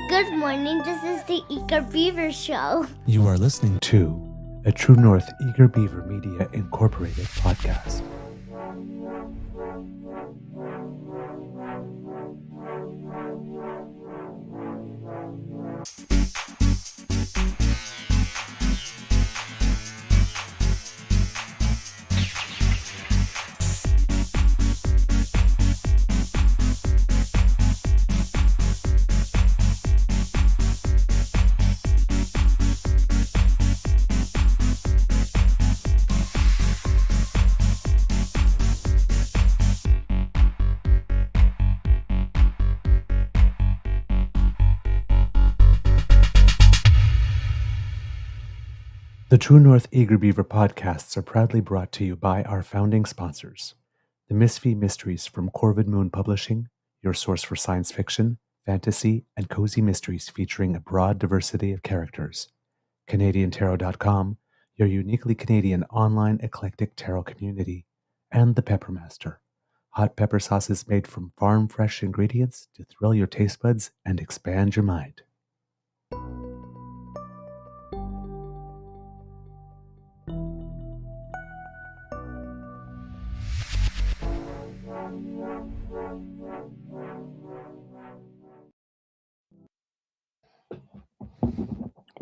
Good morning, this is the Eager Beaver Show. You are listening to a True North Eager Beaver Media Incorporated podcast. The True North Eager Beaver podcasts are proudly brought to you by our founding sponsors, the Misfit Mysteries from Corvid Moon Publishing, your source for science fiction, fantasy, and cozy mysteries featuring a broad diversity of characters, CanadianTarot.com, your uniquely Canadian online eclectic tarot community, and the Peppermaster, hot pepper sauces made from farm-fresh ingredients to thrill your taste buds and expand your mind.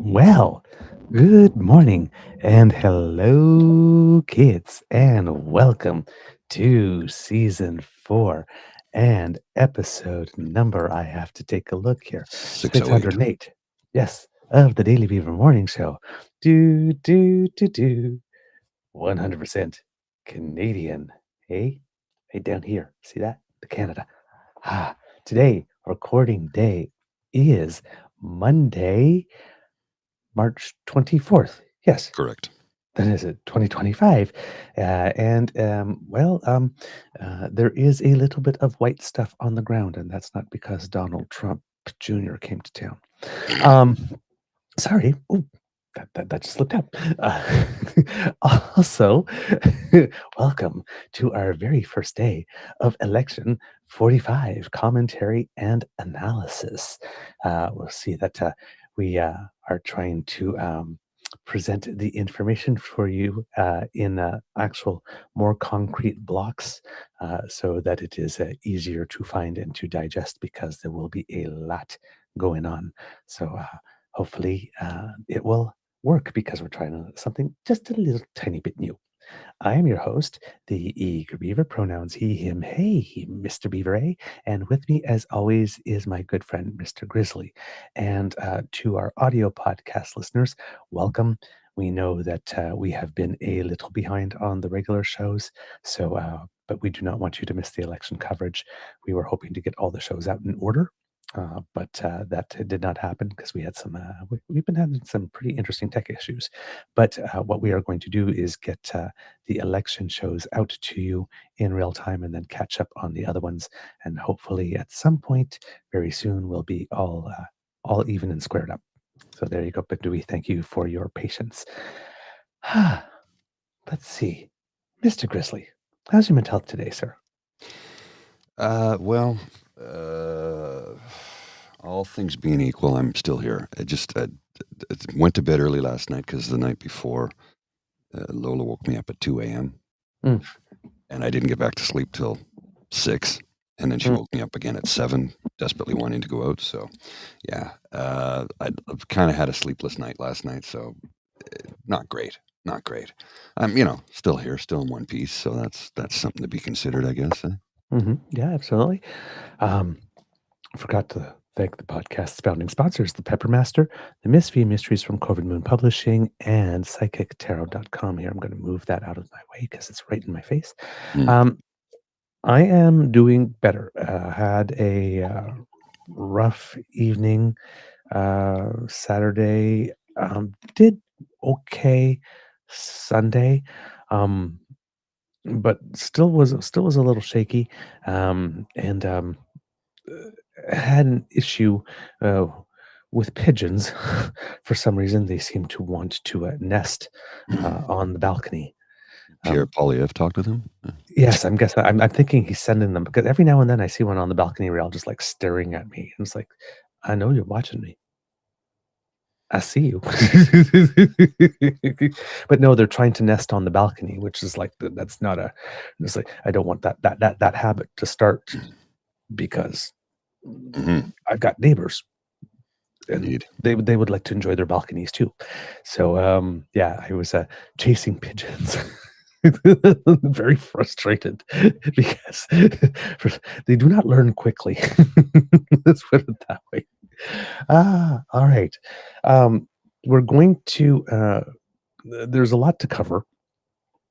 Well, good morning and hello, kids, and welcome to season 4 and episode number. I have to take a look here. 608. Yes, of the Daily Beaver Morning Show. 100% Canadian. Hey, down here. See that? The Canada. Today, recording day is Monday, March 24th. Yes. Correct. Then is it 2025? There is a little bit of white stuff on the ground, and that's not because Donald Trump Jr. came to town. Sorry. Ooh, that just slipped out. Also, welcome to our very first day of Election 45 commentary and analysis. We'll see that we are trying to present the information for you in actual more concrete blocks so that it is easier to find and to digest, because there will be a lot going on. So hopefully it will work, because we're trying something just a little tiny bit new. I am your host, the Eager Beaver, pronouns he, him, hey, Mr. Beaver A. And with me, as always, is my good friend, Mr. Grizzly. And to our audio podcast listeners, welcome. We know that we have been a little behind on the regular shows, so but we do not want you to miss the election coverage. We were hoping to get all the shows out in order. But that did not happen because we had we've been having some pretty interesting tech issues. But what we are going to do is get the election shows out to you in real time, and then catch up on the other ones. And hopefully at some point very soon we'll be all even and squared up. So there you go. But do we thank you for your patience? Let's see. Mr. Grizzly, how's your mental health today, sir? All things being equal, I'm still here. I went to bed early last night because the night before, Lola woke me up at 2 a.m. And I didn't get back to sleep till 6. And then she woke me up again at 7, desperately wanting to go out. So, yeah, I kind of had a sleepless night last night. So, not great. I'm, still here, still in one piece. So that's something to be considered, I guess. Yeah, absolutely. Forgot to thank the podcast's founding sponsors, the Peppermaster, the Misfit Mysteries from Corvid Moon Publishing, and PsychicTarot.com. Here, I'm going to move that out of my way because it's right in my face. I am doing better. Had a rough evening Saturday. Did okay Sunday, but still was a little shaky, and had an issue with pigeons. For some reason, they seem to want to nest on the balcony. Pierre Poilièvre talked with him? Yes, I'm thinking he's sending them, because every now and then I see one on the balcony rail just like staring at me. And it's like, I know you're watching me. I see you. But no, they're trying to nest on the balcony, which is like that's not a. It's like I don't want that habit to start because I've got neighbors and Indeed. they would like to enjoy their balconies too. So yeah, I was chasing pigeons. Very frustrated because they do not learn quickly. Let's put it that way. All right. We're going to there's a lot to cover,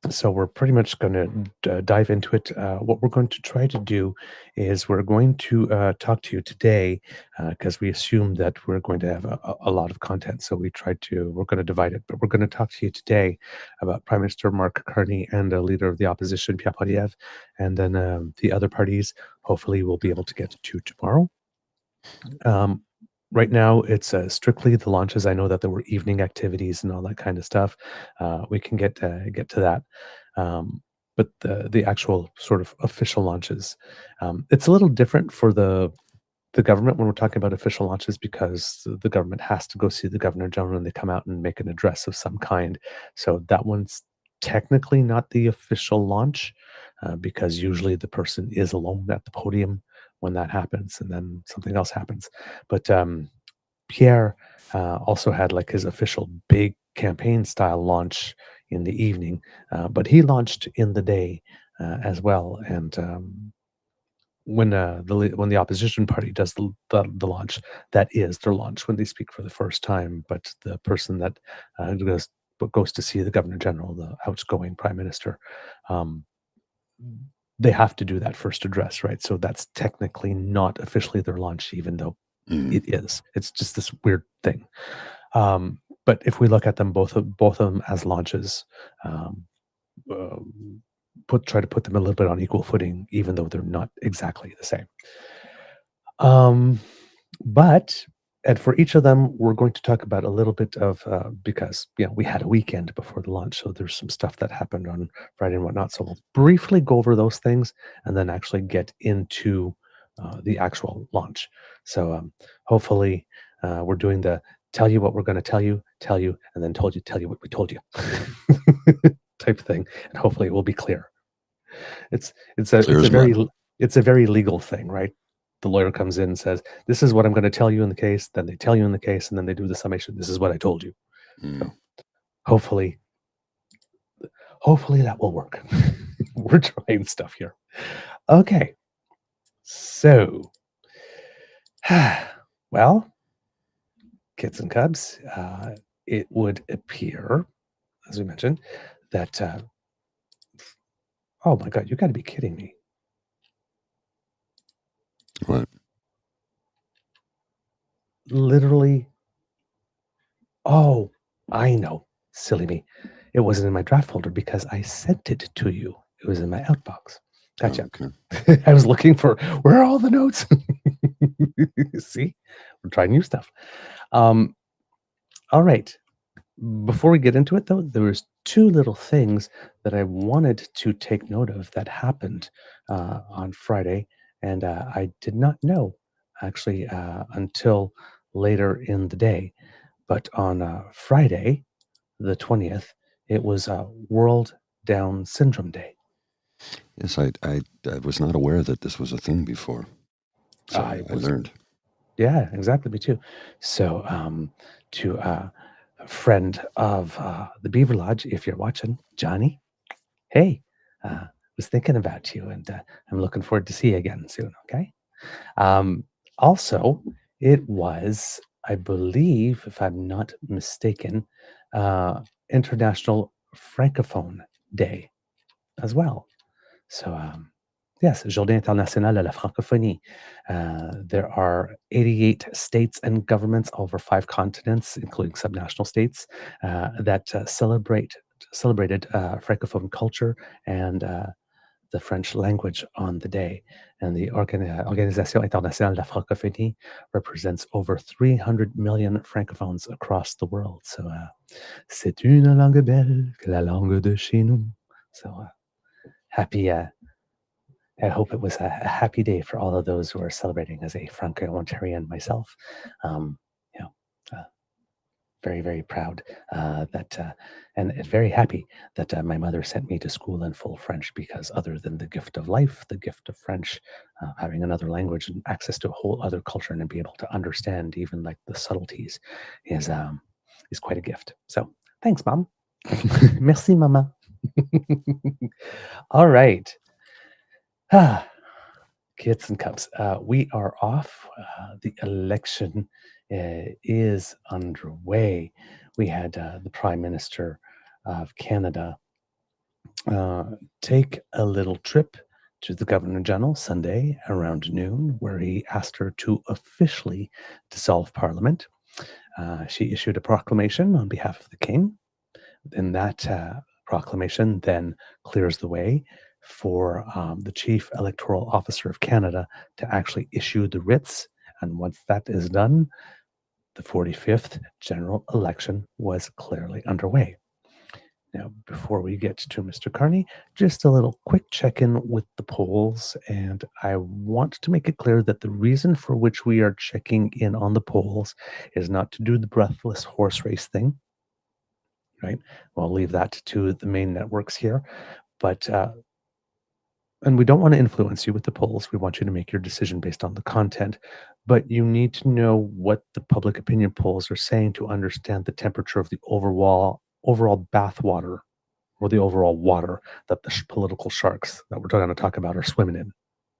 so we're pretty much going to dive into it. What we're going to try to do is we're going to talk to you today because we assume that we're going to have a lot of content. So we're going to divide it, but we're going to talk to you today about Prime Minister Mark Carney and the leader of the opposition, Pierre Poilièvre, and then the other parties. Hopefully, we'll be able to get to tomorrow. Right now, it's strictly the launches. I know that there were evening activities and all that kind of stuff. We can get to that, but the actual sort of official launches, it's a little different for the government when we're talking about official launches because the government has to go see the governor general and they come out and make an address of some kind. So that one's technically not the official launch because usually the person is alone at the podium when that happens and then something else happens. But Pierre also had like his official big campaign style launch in the evening, but he launched in the day as well. And when the opposition party does the launch, that is their launch when they speak for the first time. But the person that goes to see the governor general, the outgoing prime minister, they have to do that first address, right? So that's technically not officially their launch, even though it is. It's just this weird thing. But if we look at them both of them as launches, try to put them a little bit on equal footing, even though they're not exactly the same. But and for each of them, we're going to talk about a little bit of because we had a weekend before the launch, so there's some stuff that happened on Friday and whatnot. So we'll briefly go over those things and then actually get into the actual launch. So hopefully, we're doing the tell you what we're going to tell you, and then tell you what we told you type thing, and hopefully it will be clear. It's a very legal thing, right? The lawyer comes in and says, "This is what I'm going to tell you in the case." Then they tell you in the case, and then they do the summation. This is what I told you. So hopefully that will work. We're trying stuff here. Okay, so well, kids and cubs, it would appear, as we mentioned, that oh my God, you got to be kidding me! What? Literally. Oh, I know. Silly me. It wasn't in my draft folder because I sent it to you. It was in my outbox. Gotcha. Oh, okay. I was looking for where are all the notes? See, we're trying new stuff. All right. Before we get into it, though, there was two little things that I wanted to take note of that happened on Friday, and I did not know actually until later in the day. But on Friday, the 20th, it was World Down Syndrome Day. Yes, I was not aware that this was a thing before. So I learned. Yeah, exactly. Me too. So to a friend of the Beaver Lodge, if you're watching, Johnny, hey, was thinking about you, and I'm looking forward to see you again soon. Okay. Also, it was, I believe, if I'm not mistaken, International Francophone Day as well. So, yes, Journée Internationale à la Francophonie. There are 88 states and governments over 5 continents, including subnational states, that celebrated Francophone culture and the French language on the day. And the Organisation Internationale de la Francophonie represents over 300 million francophones across the world. So, c'est une langue belle que la langue de chez nous. So, happy I hope it was a happy day for all of those who are celebrating as a Franco-Ontarian myself. You know, uh, very, very proud and very happy that my mother sent me to school in full French, because other than the gift of life, the gift of French, having another language and access to a whole other culture and be able to understand even like the subtleties is quite a gift. So thanks, Mom. Merci, Mama. All right. Kids and cubs, we are off. The election is underway. We had the Prime Minister of Canada take a little trip to the Governor General Sunday around noon, where he asked her to officially dissolve Parliament. She issued a proclamation on behalf of the King, and that proclamation then clears the way for the Chief Electoral Officer of Canada to actually issue the writs. And once that is done, the 45th general election was clearly underway. Now, before we get to Mr. Carney, just a little quick check-in with the polls. And I want to make it clear that the reason for which we are checking in on the polls is not to do the breathless horse race thing, right? We'll leave that to the main networks here. But and we don't want to influence you with the polls. We want you to make your decision based on the content. But you need to know what the public opinion polls are saying to understand the temperature of the overall bathwater, or the overall water that the political sharks that we're going to talk about are swimming in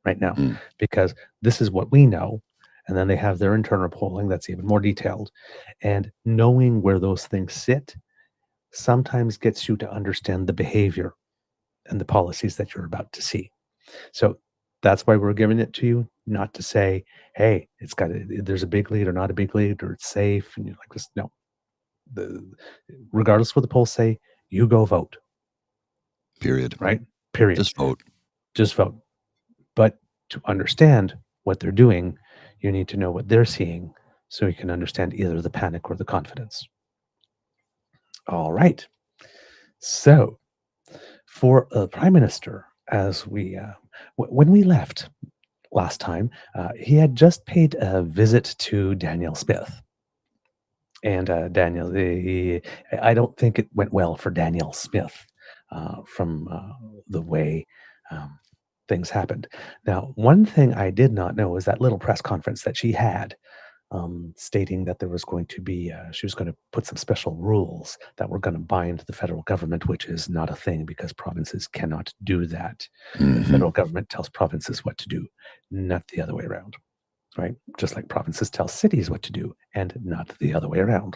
right now. Because this is what we know. And then they have their internal polling that's even more detailed. And knowing where those things sit sometimes gets you to understand the behavior and the policies that you're about to see. So that's why we're giving it to you, not to say, hey, there's a big lead or not a big lead, or it's safe and you're like this. No, regardless of what the polls say, you go vote. Period. Right? Period. Just vote. Just vote. But to understand what they're doing, you need to know what they're seeing so you can understand either the panic or the confidence. All right. So for the Prime Minister, as we when we left last time, he had just paid a visit to Daniel Smith. And Daniel, I don't think it went well for Daniel Smith from the way things happened. Now, one thing I did not know was that little press conference that she had, stating that there was going to be, she was going to put some special rules that were going to bind the federal government, which is not a thing because provinces cannot do that. The federal government tells provinces what to do, not the other way around, right? Just like provinces tell cities what to do and not the other way around.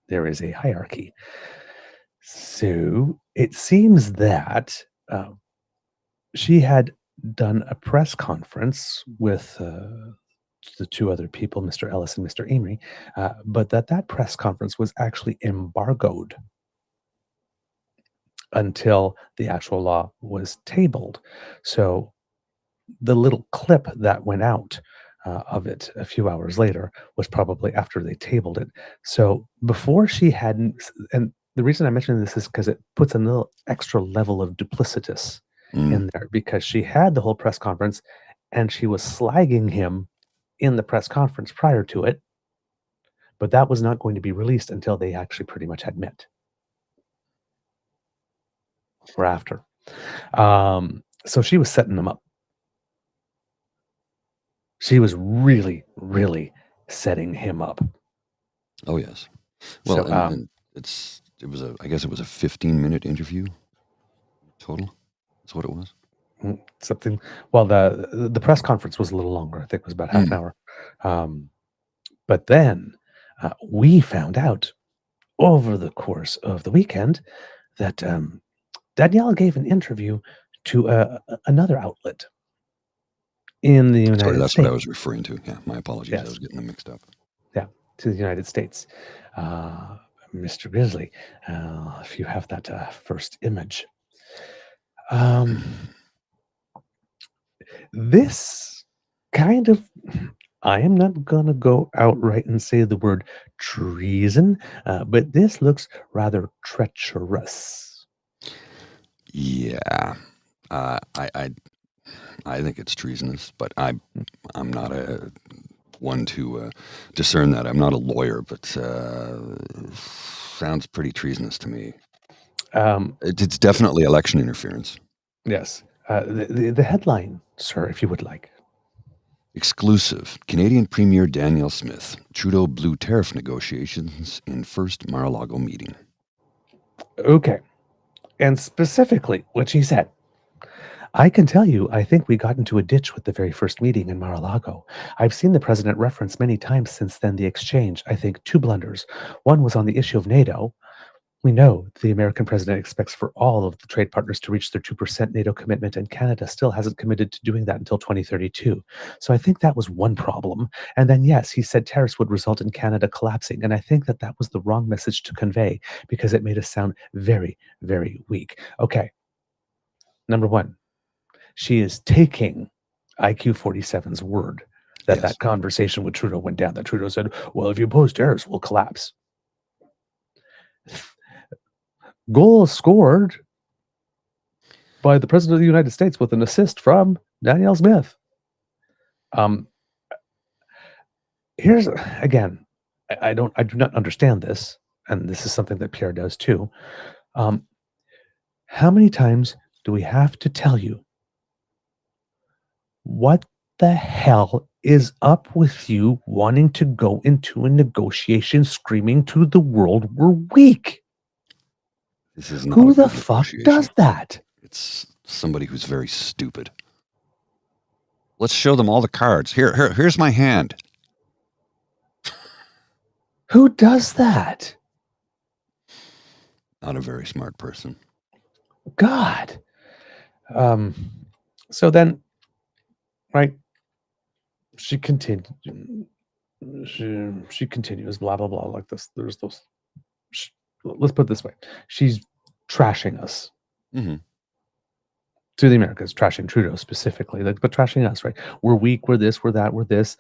There is a hierarchy. So it seems that she had done a press conference with the two other people, Mr. Ellis and Mr. Amory, but that press conference was actually embargoed until the actual law was tabled. So the little clip that went out of it a few hours later was probably after they tabled it. So before she hadn't, and the reason I mention this is because it puts a little extra level of duplicitous in there, because she had the whole press conference and she was slagging him in the press conference prior to it, but that was not going to be released until they actually pretty much had met or after. So she was setting them up. She was really, really setting him up. Oh yes. Well, So, and I guess it was a 15-minute interview total. That's what it was. Something. Well, the press conference was a little longer. I think it was about half an hour. But then we found out over the course of the weekend that Danielle gave an interview to another outlet in the United Sorry, States. that's what I was referring to. Yeah, my apologies. Yes. I was getting them mixed up. Yeah, to the United States. Mr. Grizzly, if you have that first image. This kind of, I am not going to go outright and say the word treason, but this looks rather treacherous. Yeah. I think it's treasonous, but I'm not a one to discern that. I'm not a lawyer, but sounds pretty treasonous to me. It's definitely election interference. Yes. The headline, sir, if you would like. Exclusive. Canadian Premier Danielle Smith. Trudeau blew tariff negotiations in first Mar-a-Lago meeting. Okay. And specifically what she said. I can tell you, I think we got into a ditch with the very first meeting in Mar-a-Lago. I've seen the president reference many times since then the exchange, I think, 2 blunders. One was on the issue of NATO. We know the American president expects for all of the trade partners to reach their 2% NATO commitment, and Canada still hasn't committed to doing that until 2032. So I think that was one problem. And then, yes, he said tariffs would result in Canada collapsing. And I think that that was the wrong message to convey because it made us sound very, very weak. Okay. Number one, she is taking IQ 47's word that that conversation with Trudeau went down, that Trudeau said, well, if you impose tariffs, we'll collapse. Goal scored by the President of the United States with an assist from Danielle Smith. Here's, again, I do not understand this, and this is something that Pierre does too. How many times do we have to tell you what the hell is up with you wanting to go into a negotiation screaming to the world we're weak? This is not Who the fuck does that? It's somebody who's very stupid. Let's show them all the cards. Here's my hand. Who does that? Not a very smart person. God. So then, right? She continues. She continues. Blah blah blah. Like this. There's those. Let's put it this way: she's trashing us. Mm-hmm. To the Americans, trashing Trudeau specifically, but trashing us, right? We're weak, we're this, we're that, we're this.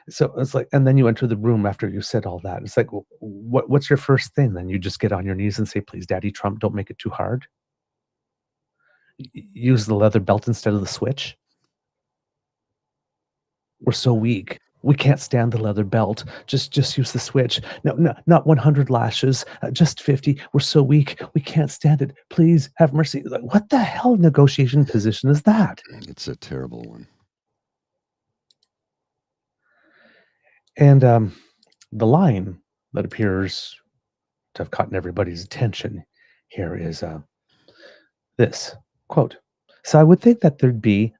So it's like, and then you enter the room after you said all that. It's like, well, what's your first thing? Then you just get on your knees and say, please, Daddy Trump, don't make it too hard. Use the leather belt instead of the switch. We're so weak. We can't stand the leather belt. Just use the switch. No, not 100 lashes, just 50. We're so weak. We can't stand it. Please have mercy. Like, what the hell negotiation position is that? It's a terrible one. And the line that appears to have caught everybody's attention here is this quote. So I would think that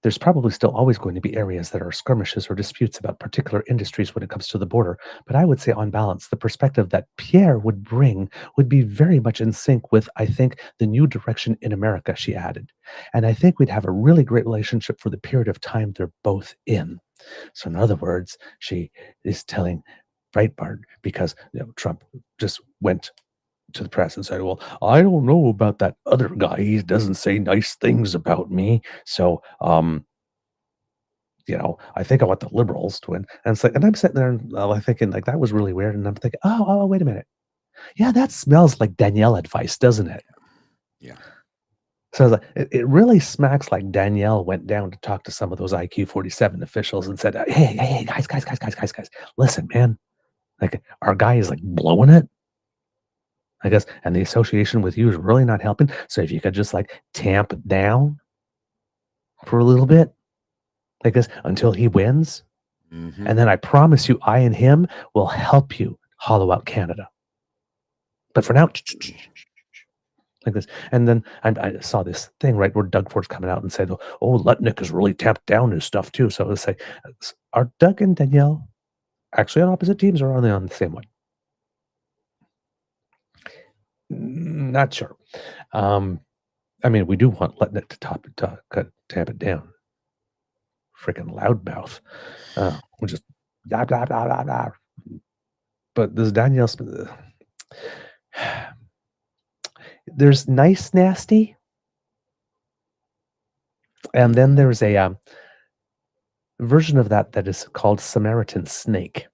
there's probably still always going to be areas that are skirmishes or disputes about particular industries when it comes to the border. But I would say on balance, the perspective that Pierre would bring would be very much in sync with, I think, the new direction in America, she added. And I think we'd have a really great relationship for the period of time they're both in. So in other words, she is telling Breitbart, because Trump just went to the press and said, well, I don't know about that other guy. He doesn't say nice things about me. So, I think I want the liberals to win. And it's like, and I'm sitting there and I'm thinking, like, that was really weird. And I'm thinking, oh, wait a minute. Yeah, that smells like Danielle advice, doesn't it? Yeah. So I was like, it really smacks like Danielle went down to talk to some of those IQ 47 officials and said, hey, guys, listen, man, like, our guy is like blowing it, I guess, and the association with you is really not helping. So if you could just like tamp it down for a little bit, I guess, until he wins. Mm-hmm. And then I promise you, I and him will help you hollow out Canada. But for now, like this. And then I saw this thing, right, where Doug Ford's coming out and said, oh, Lutnick has really tamped down his stuff too. So let's say, are Doug and Danielle actually on opposite teams, or are they on the same one? Not sure. I mean, we do want Lutnick to tamp it down. Freaking loudmouth. We're just blah, blah, blah, blah, blah. But this Danielle Smith, there's nice nasty, and then there's a version of that is called Samaritan Snake.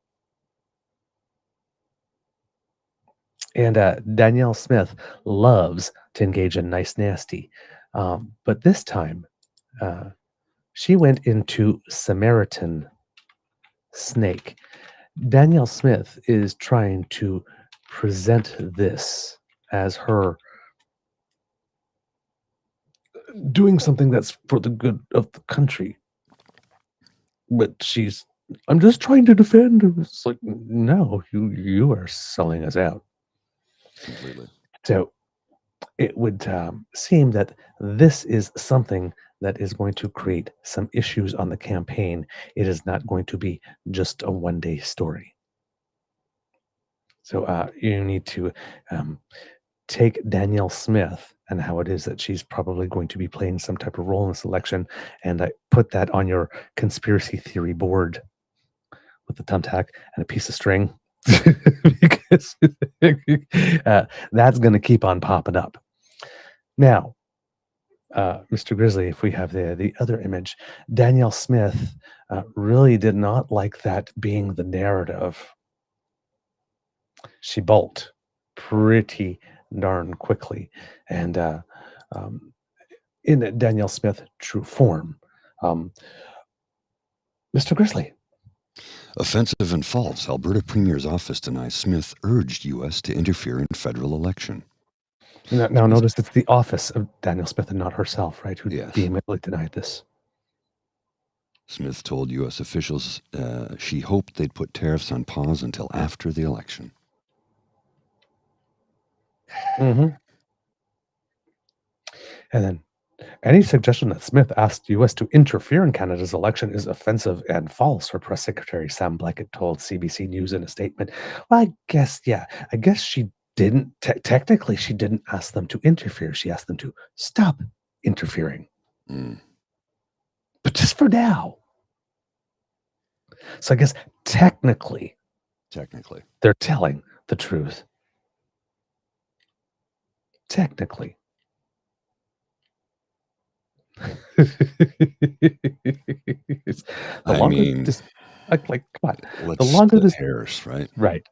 And Danielle Smith loves to engage in nice nasty, but this time she went into Samaritan snake. Danielle Smith is trying to present this as her doing something that's for the good of the country. But I'm just trying to defend. It's like, no, you are selling us out. Completely. So it would seem that this is something that is going to create some issues on the campaign. It is not going to be just a one-day story. So you need to take Danielle Smith and how it is that she's probably going to be playing some type of role in this election, and I put that on your conspiracy theory board with a thumbtack and a piece of string because that's going to keep on popping up. Now, Mr. Grizzly, if we have the other image, Danielle Smith really did not like that being the narrative. She balked pretty darn quickly, and in Danielle Smith true form. Mr. Grizzly. Offensive and false. Alberta Premier's office denies Smith urged U.S. to interfere in federal election. Now notice it's the office of Danielle Smith and not herself, right, who Yes. vehemently denied this. Smith told U.S. officials she hoped they'd put tariffs on pause until after the election. Mm-hmm. And then any suggestion that Smith asked U.S. to interfere in Canada's election is offensive and false, her press secretary Sam Blackett told CBC News in a statement. Well, I guess she didn't, technically she didn't ask them to interfere. She asked them to stop interfering. But just for now. So I guess technically, they're telling the truth. Technically. Come on. The longer this hairs, right? Right.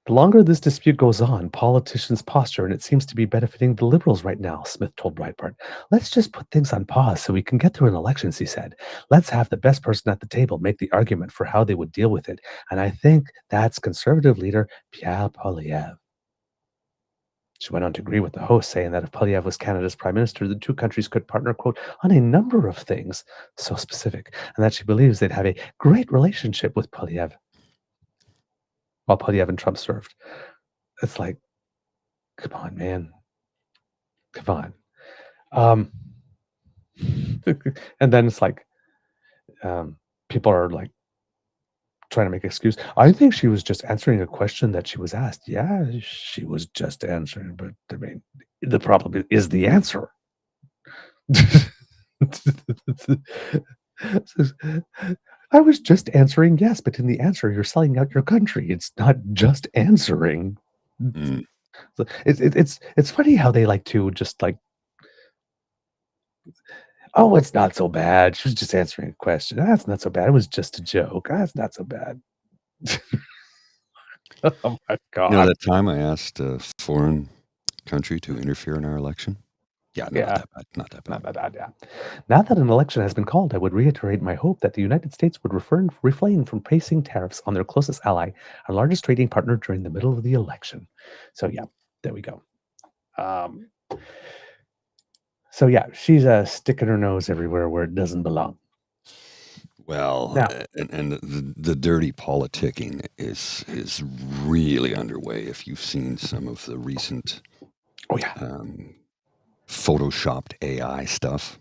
The longer this dispute goes on, politicians posture, and it seems to be benefiting the Liberals right now, Smith told Breitbart. Let's just put things on pause so we can get through an election, he said. Let's have the best person at the table make the argument for how they would deal with it. And I think that's Conservative leader Pierre Poilièvre. She went on to agree with the host, saying that if Poilièvre was Canada's prime minister, the two countries could partner, quote, on a number of things, so specific, and that she believes they'd have a great relationship with Poilièvre while Poilièvre and Trump served. It's like, come on, man. Come on. And then it's like, people are like trying to make an excuse. I think she was just answering a question that she was asked. Yeah, she was just answering, but I mean, the problem is the answer. I was just answering yes, but in the answer, you're selling out your country. It's not just answering. So it's funny how they like to just like, oh, it's not so bad. She was just answering a question. That's not so bad. It was just a joke. That's not so bad. Oh my God. You know, that time I asked a foreign country to interfere in our election? Yeah, not that bad. Yeah. Now that an election has been called, I would reiterate my hope that the United States would refrain from placing tariffs on their closest ally, our largest trading partner, during the middle of the election. So yeah, there we go. So yeah, she's sticking her nose everywhere where it doesn't belong. Well, now, and the dirty politicking is really underway. If you've seen some of the recent, photoshopped AI stuff.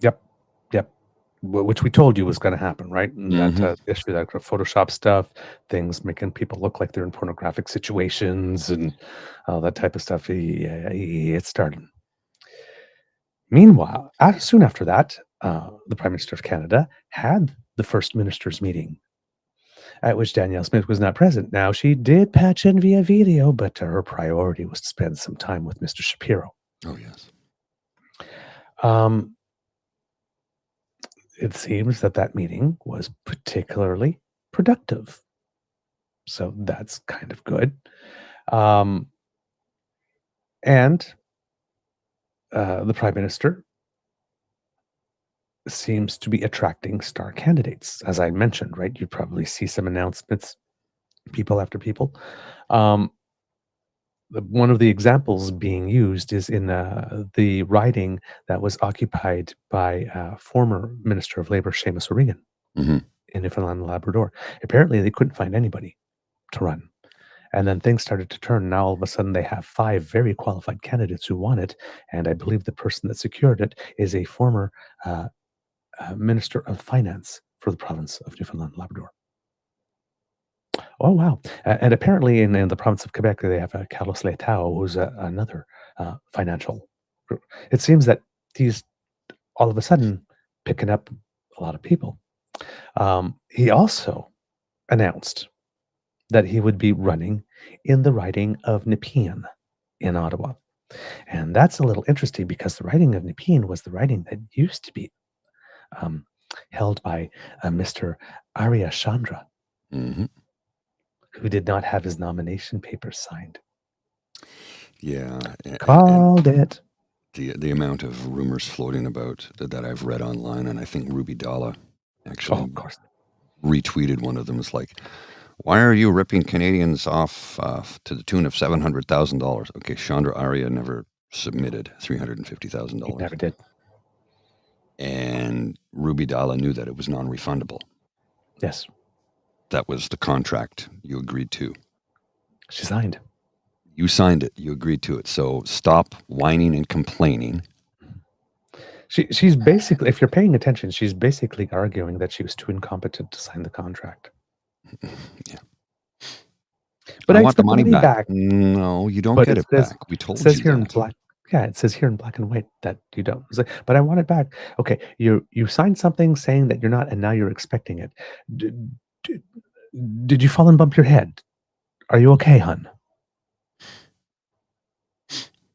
Yep. Which we told you was going to happen, right? And that issue, that Photoshop stuff, things making people look like they're in pornographic situations and all that type of stuff. It's starting. Meanwhile, soon after that, the Prime Minister of Canada had the First Minister's meeting, at which Danielle Smith was not present. Now, she did patch in via video, but her priority was to spend some time with Mr. Shapiro. Oh, yes. It seems that meeting was particularly productive. So that's kind of good. And the Prime Minister seems to be attracting star candidates, as I mentioned, right? You probably see some announcements, people after people. One of the examples being used is in the riding that was occupied by former Minister of Labour Seamus O'Regan Hmm. in Newfoundland and Labrador. Apparently, they couldn't find anybody to run. And then things started to turn. Now, all of a sudden, they have 5 very qualified candidates who won it. And I believe the person that secured it is a former Minister of Finance for the province of Newfoundland and Labrador. Oh, wow. And apparently in the province of Quebec, they have Carlos Leitao, who's another financial group. It seems that he's all of a sudden picking up a lot of people. He also announced that he would be running in the riding of Nepean in Ottawa. And that's a little interesting because the riding of Nepean was the riding that used to be held by Mr. Arya Chandra, Hmm. who did not have his nomination papers signed. Yeah. Called it. The amount of rumors floating about that I've read online, and I think Ruby Dalla actually Of course. retweeted one of them. It's like, why are you ripping Canadians off to the tune of $700,000? Okay, Chandra Arya never submitted He $350,000. never did. And Ruby Dalla knew that it was non-refundable. Yes. That was the contract you agreed to. She signed. You signed it. You agreed to it. So stop whining and complaining. She's basically, if you're paying attention, she's basically arguing that she was too incompetent to sign the contract. Yeah. But I I want the expect money back. No, you don't But get it it says- back. We told It says you here in that. black. Yeah, it says here in black and white that you don't. It's like, but I want it back. Okay, you signed something saying that you're not, and now you're expecting it. Did you fall and bump your head? Are you okay, hun?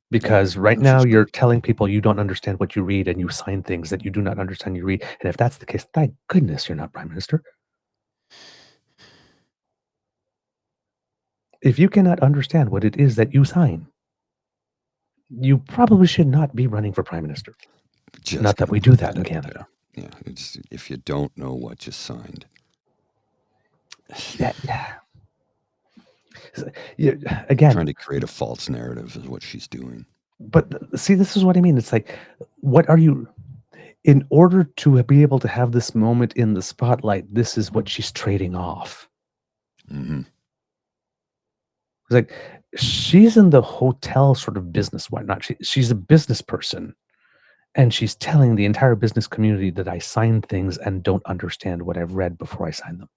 Because right She's now not. you're telling people you don't understand what you read and you sign things that you do not understand you read. And if that's the case, thank goodness you're not Prime Minister. If you cannot understand what it is that you sign, you probably should not be running for Prime Minister. Just Not that gonna we do put that in out Canada. there. Yeah, it's if you don't know what you signed. Yeah. Again, Trying to create a false narrative is what she's doing. but see, this is what I mean. It's like, what are you, in order to be able to have this moment in the spotlight, this is what she's trading off. Hmm. It's like, she's in the hotel sort of business, whatnot. She's a business person, and she's telling the entire business community that I signed things and don't understand what I've read before I sign them.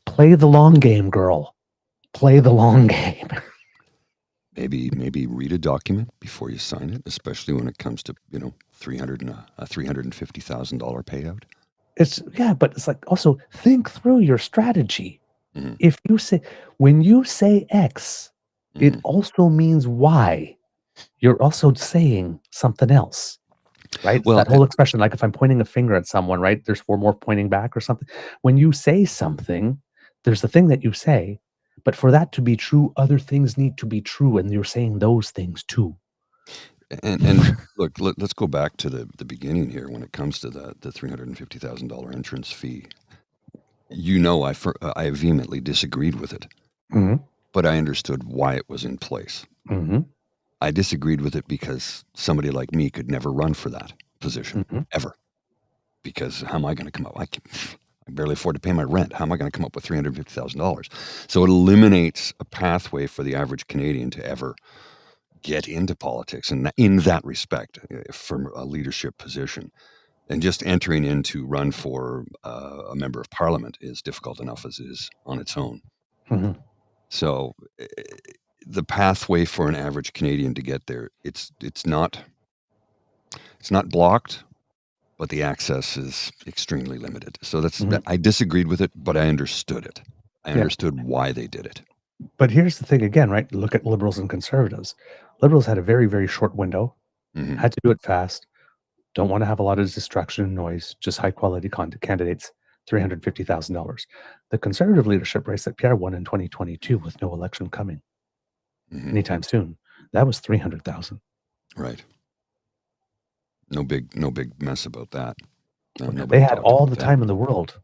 Play the long game, girl. Play the long game. Maybe read a document before you sign it, especially when it comes to $350,000 payout. But it's like, also think through your strategy. Mhm. If you say, when you say X, it Mhm. also means Y. You're also saying something else, right? It's Well, that whole expression, like if I'm pointing a finger at someone, right? There's 4 more pointing back or something. When you say something, there's the thing that you say, but for that to be true, other things need to be true, and you're saying those things too. and look, let's go back to the beginning here when it comes to the $350,000 entrance fee. I vehemently disagreed with it, Mhm. but I understood why it was in place. Mhm. I disagreed with it because somebody like me could never run for that position Mhm. ever. Because how am I going to come up? I barely afford to pay my rent. How am I going to come up with $350,000? So it eliminates a pathway for the average Canadian to ever get into politics, and in that respect, from a leadership position. And just entering in to run for a member of parliament is difficult enough as it is on its own. Mhm. So the pathway for an average Canadian to get there, it's not blocked, but the access is extremely limited. So Mhm. I disagreed with it, but I understood it. I Yeah. understood why they did it. But here's the thing again, right? Look at liberals and conservatives. Liberals had a very, very short window, Mhm. had to do it fast, don't want to have a lot of distraction and noise, just high quality candidates, $350,000. The conservative leadership race that Pierre won in 2022 with no election coming Mhm. anytime soon, that was 300,000. Right. No big mess about that. They Nobody had talked all about the that. time in the world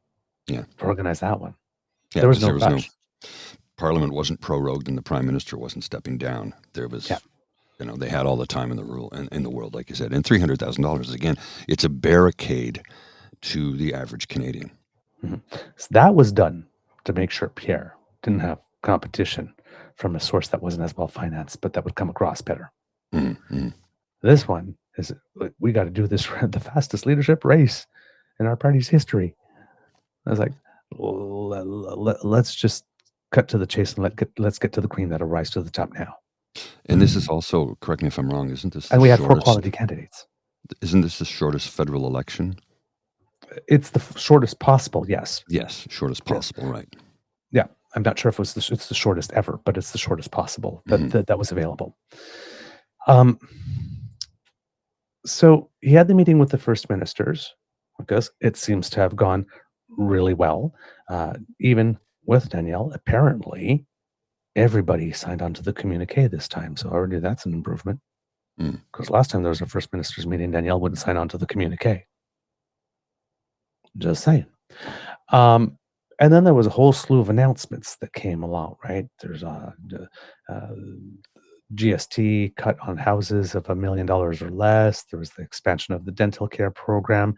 Yeah. to organize that one. Yeah, There was because no rush. Parliament wasn't prorogued and the Prime Minister wasn't stepping down. There was, they had all the time in the world, like you said. And $300,000, again, it's a barricade to the average Canadian. Mm-hmm. So that was done to make sure Pierre didn't have competition from a source that wasn't as well financed, but that would come across better. Mm-hmm. This one is, we got to do this the fastest leadership race in our party's history. I was like, let's just cut to the chase and let's get to the queen that'll rise to the top now. And this is also, correct me if I'm wrong, isn't this? And we had 4 quality candidates. Isn't this the shortest federal election? It's the shortest possible, yes. Yes, shortest possible, right. Yeah, I'm not sure if it's the shortest ever, but it's the shortest possible that was available. So he had the meeting with the first ministers, because it seems to have gone really well. Even with Danielle, apparently everybody signed on to the communique this time. So already that's an improvement. Because last time there was a first ministers meeting, Danielle wouldn't sign on to the communique. Just saying. And then there was a whole slew of announcements that came along, right? There's a GST cut on houses of $1 million or less. There was the expansion of the dental care program.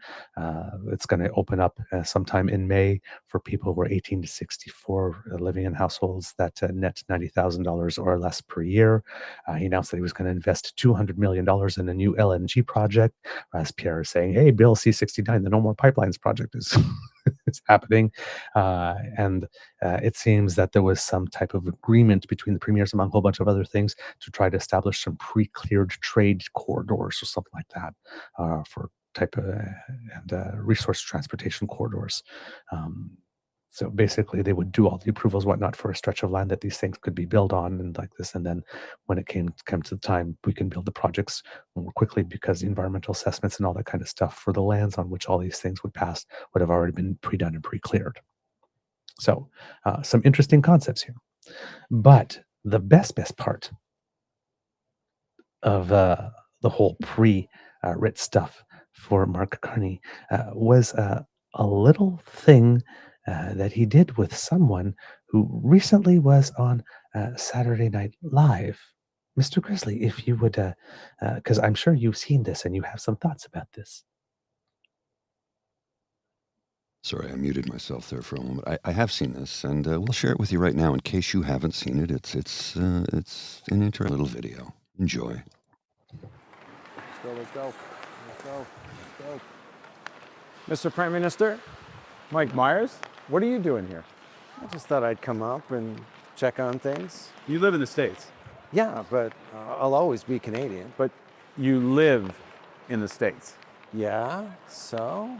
It's going to open up sometime in May for people who are 18 to 64 living in households that net $90,000 or less per year. He announced that he was going to invest $200 million in a new LNG project. As Pierre is saying, hey, Bill C-69, the No More Pipelines project is it's happening. And it seems that there was some type of agreement between the premiers, among a whole bunch of other things, to try to establish some pre-cleared trade corridors or something like that for type of and resource transportation corridors. So basically, they would do all the approvals, whatnot, for a stretch of land that these things could be built on, and like this. And then, when it came to the time, we can build the projects more quickly because the environmental assessments and all that kind of stuff for the lands on which all these things would pass would have already been pre-done and pre-cleared. So, some interesting concepts here. But the best part of the whole pre-writ stuff for Mark Carney was a little thing that he did with someone who recently was on Saturday Night Live. Mr. Grizzly, if you would, because I'm sure you've seen this and you have some thoughts about this. Sorry, I muted myself there for a moment. I have seen this, and we'll share it with you right now in case you haven't seen it. It's an interesting little video. Enjoy. Let's go. Mr. Prime Minister, Mike Myers, what are you doing here? I just thought I'd come up and check on things. You live in the States. Yeah, but I'll always be Canadian. But you live in the States. Yeah, so?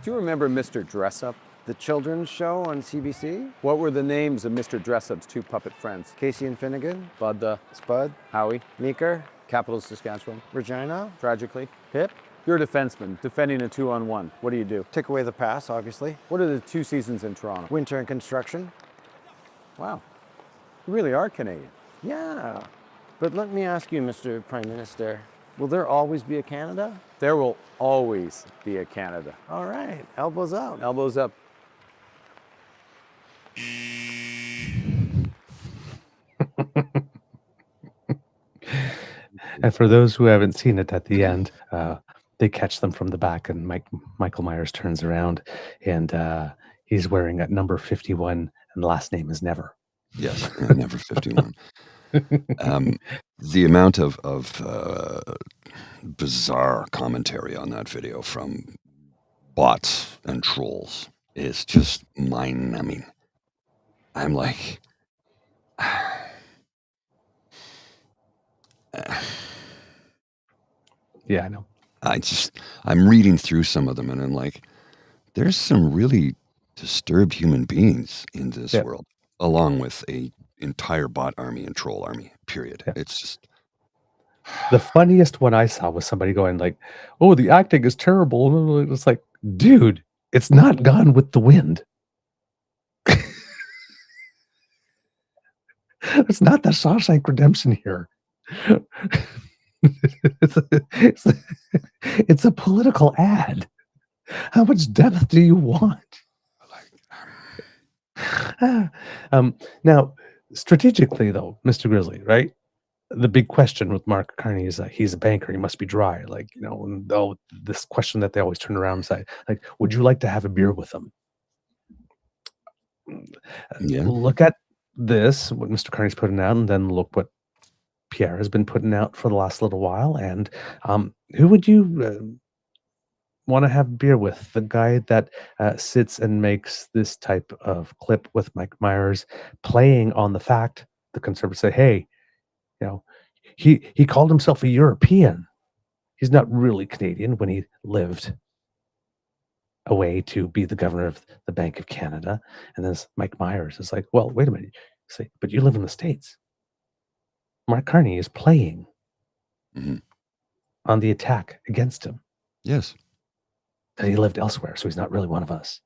Do you remember Mr. Dressup? The children's show on CBC? What were the names of Mr. Dressup's 2 puppet friends? Casey and Finnegan? Bud, Spud? Howie, Meeker? Capital Saskatchewan. Regina? Tragically. Hip? You're a defenseman, defending a 2-on-1. What do you do? Take away the pass, obviously. What are the 2 seasons in Toronto? Winter and construction? Wow. You really are Canadian. Yeah. But let me ask you, Mr. Prime Minister, will there always be a Canada? There will always be a Canada. All right, elbows up. Elbows up. And for those who haven't seen it, at the end, they catch them from the back, and Michael Myers turns around, and he's wearing a number 51, and the last name is Never. Yes, Never 51. The amount of bizarre commentary on that video from bots and trolls is just mind-numbing. I'm like... Yeah, I know. I'm reading through some of them, and I'm like, there's some really disturbed human beings in this world, along with a entire bot army and troll army, period. Yeah. It's just... The funniest one I saw was somebody going like, oh, the acting is terrible. And it's like, dude, it's not Gone with the Wind. It's not the Shawshank Redemption here. it's a political ad. How much depth do you want? Now, strategically, though, Mr. Grizzly, right? The big question with Mark Carney is he's a banker. He must be dry. Like, and this question that they always turn around and say, like, would you like to have a beer with him? Yeah. Look at this, what Mr. Carney's putting out, and then look what Pierre has been putting out for the last little while. And who would you want to have beer with? The guy that sits and makes this type of clip with Mike Myers, playing on the fact the conservatives say, hey, he called himself a European. He's not really Canadian when he lived away to be the governor of the Bank of Canada. And then Mike Myers is like, well, wait a minute. Say, but you live in the States. Mark Carney is playing on the attack against him. Yes. That he lived elsewhere, so he's not really one of us.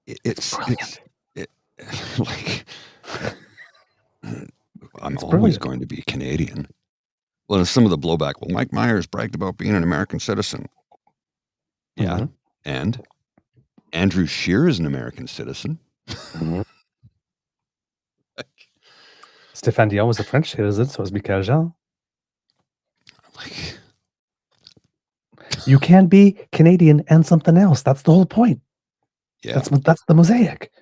It's brilliant. I'm It's always brilliant. going to be Canadian. Well, some of the blowback. Well, Mike Myers bragged about being an American citizen. Yeah. And Andrew Scheer is an American citizen. Stéphane Dion was a French citizen, so was Michael Jean. You can be Canadian and something else. That's the whole point. Yeah. That's the mosaic.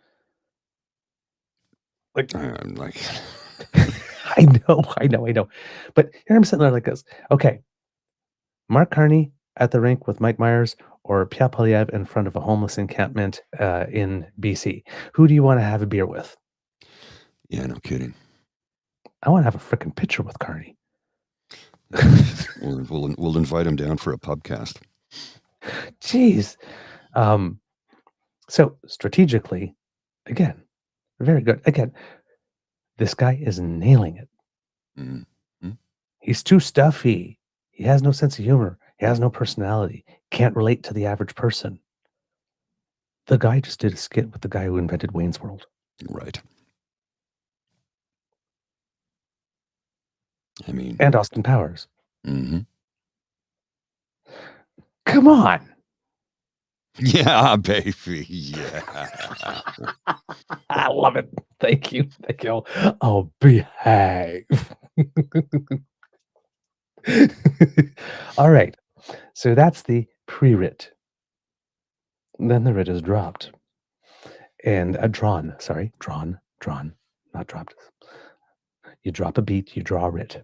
I know. But here I'm sitting there like this. Okay. Mark Carney at the rink with Mike Myers, or Pierre Poilièvre in front of a homeless encampment in BC. Who do you want to have a beer with? Yeah, no kidding. I want to have a freaking picture with Carney. We'll invite him down for a pubcast. Jeez. So strategically, again, very good. Again, this guy is nailing it. Mm-hmm. He's too stuffy. He has no sense of humor. He has no personality. Can't relate to the average person. The guy just did a skit with the guy who invented Wayne's World. Right. I mean, and Austin Powers. Mm-hmm. Come on. Yeah, baby. Yeah. I love it. Thank you. Oh, behave. All right. So that's the pre-writ. Then the writ is dropped. And drawn, not dropped. You drop a beat, you draw a writ.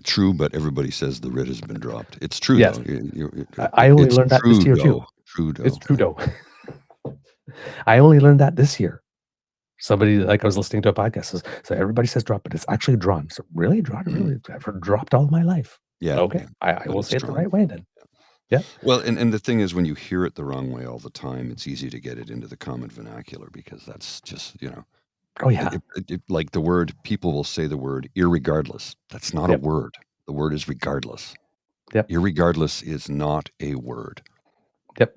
True, but everybody says the writ has been dropped. It's true, yes. though. I only learned that this year, too. Trudeau. It's Trudeau. I only learned that this year. Somebody, I was listening to a podcast, so everybody says drop, but it's actually drawn. So really? Drawn? Really? I've dropped all my life. Yeah. Okay. Yeah. I will say it the right way then. Yeah. Well, and the thing is, when you hear it the wrong way all the time, it's easy to get it into the common vernacular because that's just, Oh, yeah. Like the word, people will say the word irregardless. That's not a word. The word is regardless. Yep. Irregardless is not a word. Yep.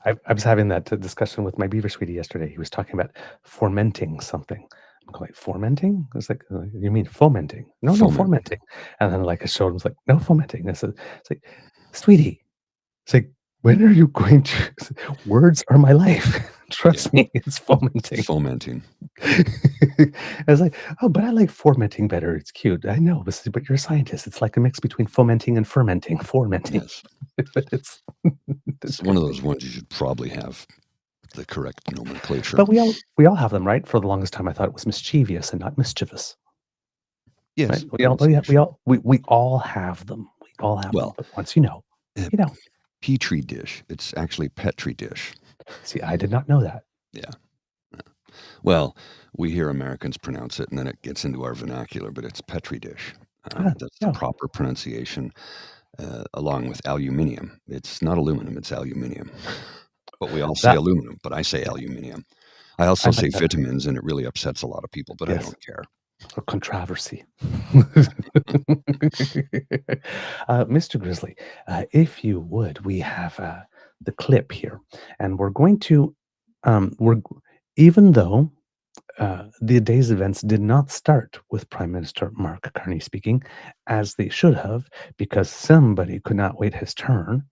I was having that discussion with my beaver sweetie yesterday. He was talking about fomenting something. I'm going, fomenting? I was like, you mean fomenting? No, fomenting. And then I showed him, like, no, fomenting. I said, it's like, sweetie, it's like, when are you going to? Words are my life. Trust me, it's fomenting. Fomenting. I was like, oh, but I like fomenting better. It's cute. I know, but you're a scientist. It's like a mix between fomenting and fermenting. Yes. But it's one of those ones you should probably have the correct nomenclature. But we all have them, right? For the longest time, I thought it was mischievous and not mischievous. Yes, right? We all have them. We all have them. But once you know. Petri dish. It's actually Petri dish. See, I did not know that. Yeah. Well, we hear Americans pronounce it, and then it gets into our vernacular, but it's Petri dish. That's the proper pronunciation, along with aluminium. It's not aluminum, it's aluminium. But we all say aluminum, but I say aluminium. I also say vitamins, and it really upsets a lot of people, but I don't care. Or controversy. Mr. Grizzly, if you would, we have the clip here, and we're going to, even though the day's events did not start with Prime Minister Mark Carney speaking, as they should have, because somebody could not wait his turn.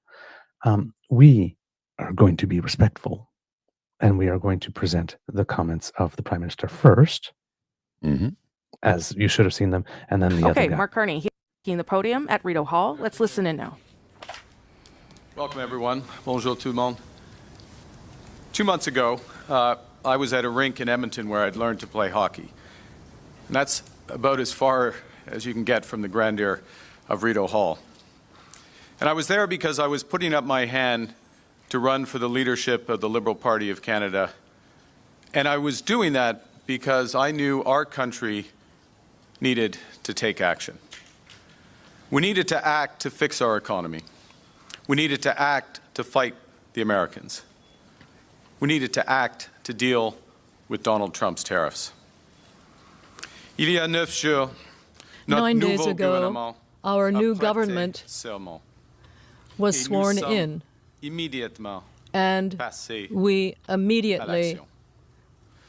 We are going to be respectful, and we are going to present the comments of the Prime Minister first, as you should have seen them, and then the other guy. Mark Carney, taking the podium at Rideau Hall. Let's listen in now. Welcome, everyone. Bonjour tout le monde. 2 months ago, I was at a rink in Edmonton where I'd learned to play hockey. And that's about as far as you can get from the grandeur of Rideau Hall. And I was there because I was putting up my hand to run for the leadership of the Liberal Party of Canada. And I was doing that because I knew our country needed to take action. We needed to act to fix our economy. We needed to act to fight the Americans. We needed to act to deal with Donald Trump's tariffs. Il y a 9 jours, 9 days ago, our new government was sworn in, and we immediately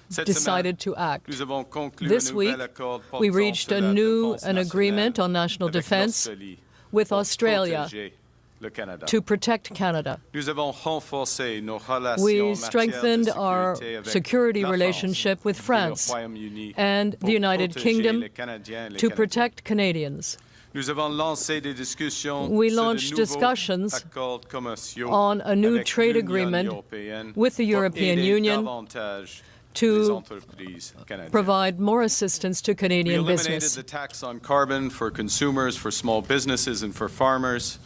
decided to act. This week, we reached an agreement on national defense with Australia to protect Canada. We strengthened our security relationship with France and the United Kingdom to protect Canadians. We launched discussions on a new trade agreement with the European Union to provide more assistance to Canadian business. We eliminated the tax on carbon for consumers, for small businesses, and for farmers,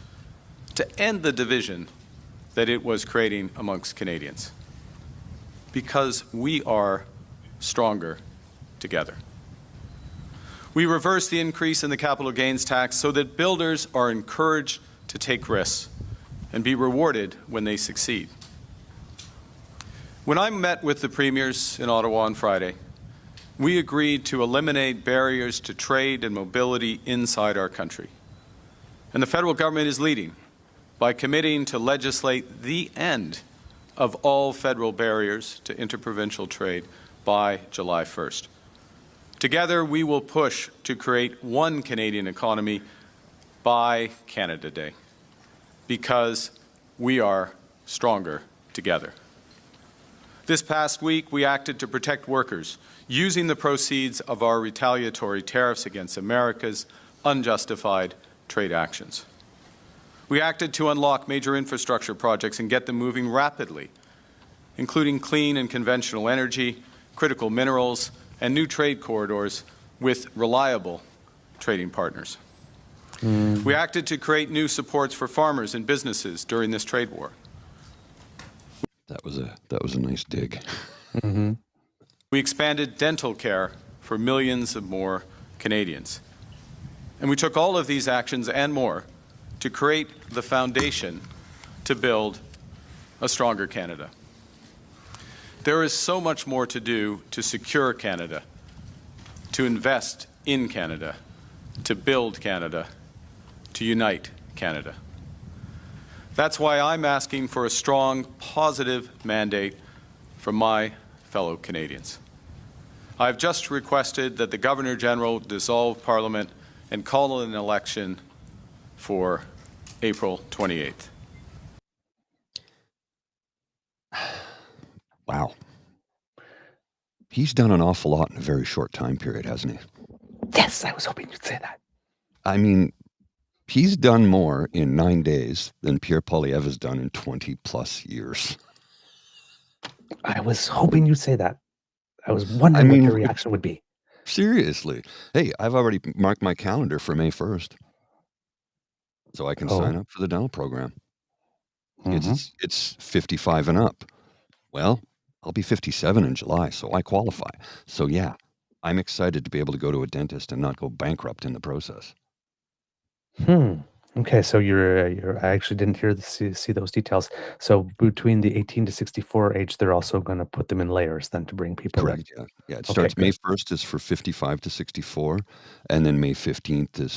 to end the division that it was creating amongst Canadians. Because we are stronger together. We reversed the increase in the capital gains tax so that builders are encouraged to take risks and be rewarded when they succeed. When I met with the premiers in Ottawa on Friday, we agreed to eliminate barriers to trade and mobility inside our country. And the federal government is leading by committing to legislate the end of all federal barriers to interprovincial trade by July 1st. Together, we will push to create one Canadian economy by Canada Day, because we are stronger together. This past week, we acted to protect workers, using the proceeds of our retaliatory tariffs against America's unjustified trade actions. We acted to unlock major infrastructure projects and get them moving rapidly, including clean and conventional energy, critical minerals, and new trade corridors with reliable trading partners. We acted to create new supports for farmers and businesses during this trade war. That was a nice dig. We expanded dental care for millions of more Canadians. And we took all of these actions and more to create the foundation to build a stronger Canada. There is so much more to do to secure Canada, to invest in Canada, to build Canada, to unite Canada. That's why I'm asking for a strong, positive mandate from my fellow Canadians. I've just requested that the Governor-General dissolve Parliament and call an election for April 28th. Wow. He's done an awful lot in a very short time period, hasn't he? Yes, I was hoping you'd say that. I mean, he's done more in 9 days than Pierre Poilièvre has done in 20-plus years. I was hoping you'd say that. I was wondering what your reaction would be. Seriously. Hey, I've already marked my calendar for May 1st. So I can sign up for the dental program. It's 55 and up. Well, I'll be 57 in July, so I qualify. So yeah, I'm excited to be able to go to a dentist and not go bankrupt in the process. Okay, so I actually didn't see those details. So between the 18 to 64 age, they're also going to put them in layers then to bring people Correct, in. Yeah, it starts May 1st is for 55 to 64, and then May 15th is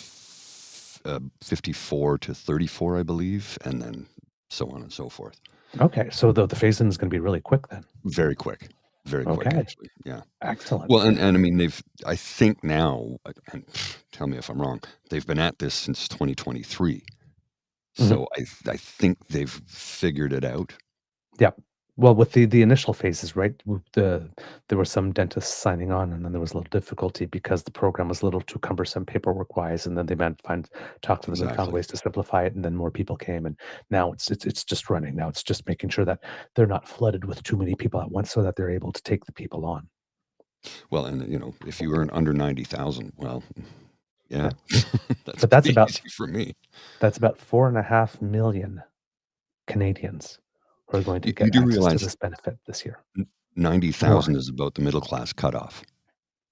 54 to 34, I believe, and then so on and so forth. Okay, so the phase-in is going to be really quick then. Very quick. very quick, Okay. actually. Yeah. Excellent. Well, and I mean, I think now, and tell me if I'm wrong, they've been at this since 2023. So I think they've figured it out. Yeah. Well, with the initial phases, right? There were some dentists signing on, and then there was a little difficulty because the program was a little too cumbersome paperwork wise. And then they talked to them and found Exactly. ways to simplify it, and then more people came. And now it's just running. Now it's just making sure that they're not flooded with too many people at once, so that they're able to take the people on. Well, and if you earn under 90,000, well, yeah, that's But that's pretty about easy for me. That's about 4.5 million Canadians who are going to You get do access to realize this benefit this year. 90,000 is about the middle class cutoff.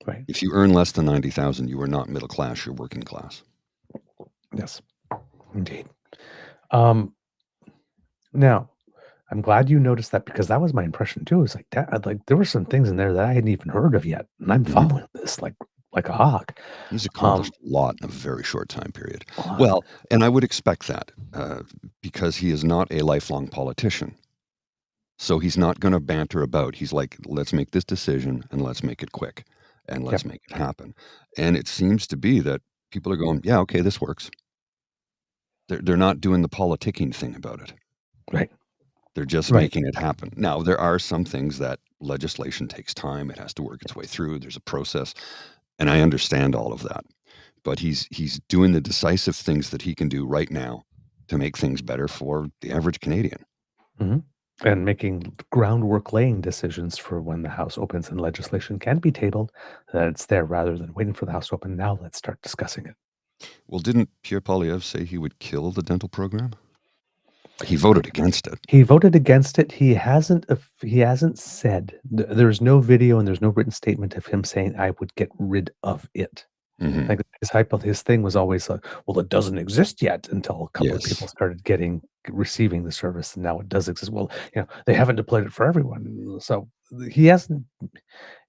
Right. If you earn less than 90,000, you are not middle class, you're working class. Yes, indeed. Now, I'm glad you noticed that, because that was my impression too. It's like that, like there were some things in there that I hadn't even heard of yet, and I'm following this like a hawk. He's accomplished a lot in a very short time period. A lot. Well, and I would expect that because he is not a lifelong politician. So he's not going to banter about. He's like, let's make this decision and let's make it quick and let's make it happen. And it seems to be that people are going, yeah, okay, this works. They're not doing the politicking thing about it. Right. They're just making it happen. Now, there are some things that legislation takes time. It has to work its way through. There's a process. And I understand all of that. But he's doing the decisive things that he can do right now to make things better for the average Canadian. And making groundwork laying decisions for when the House opens and legislation can be tabled, that it's there rather than waiting for the House to open. Now let's start discussing it. Well, didn't Pierre Poilièvre say he would kill the dental program? He voted against it. He voted against it. He hasn't said, there's no video and there's no written statement of him saying I would get rid of it. Like his thing was always like, well, it doesn't exist yet, until a couple of people started receiving the service, and now it does exist. Well, they haven't deployed it for everyone, so he hasn't.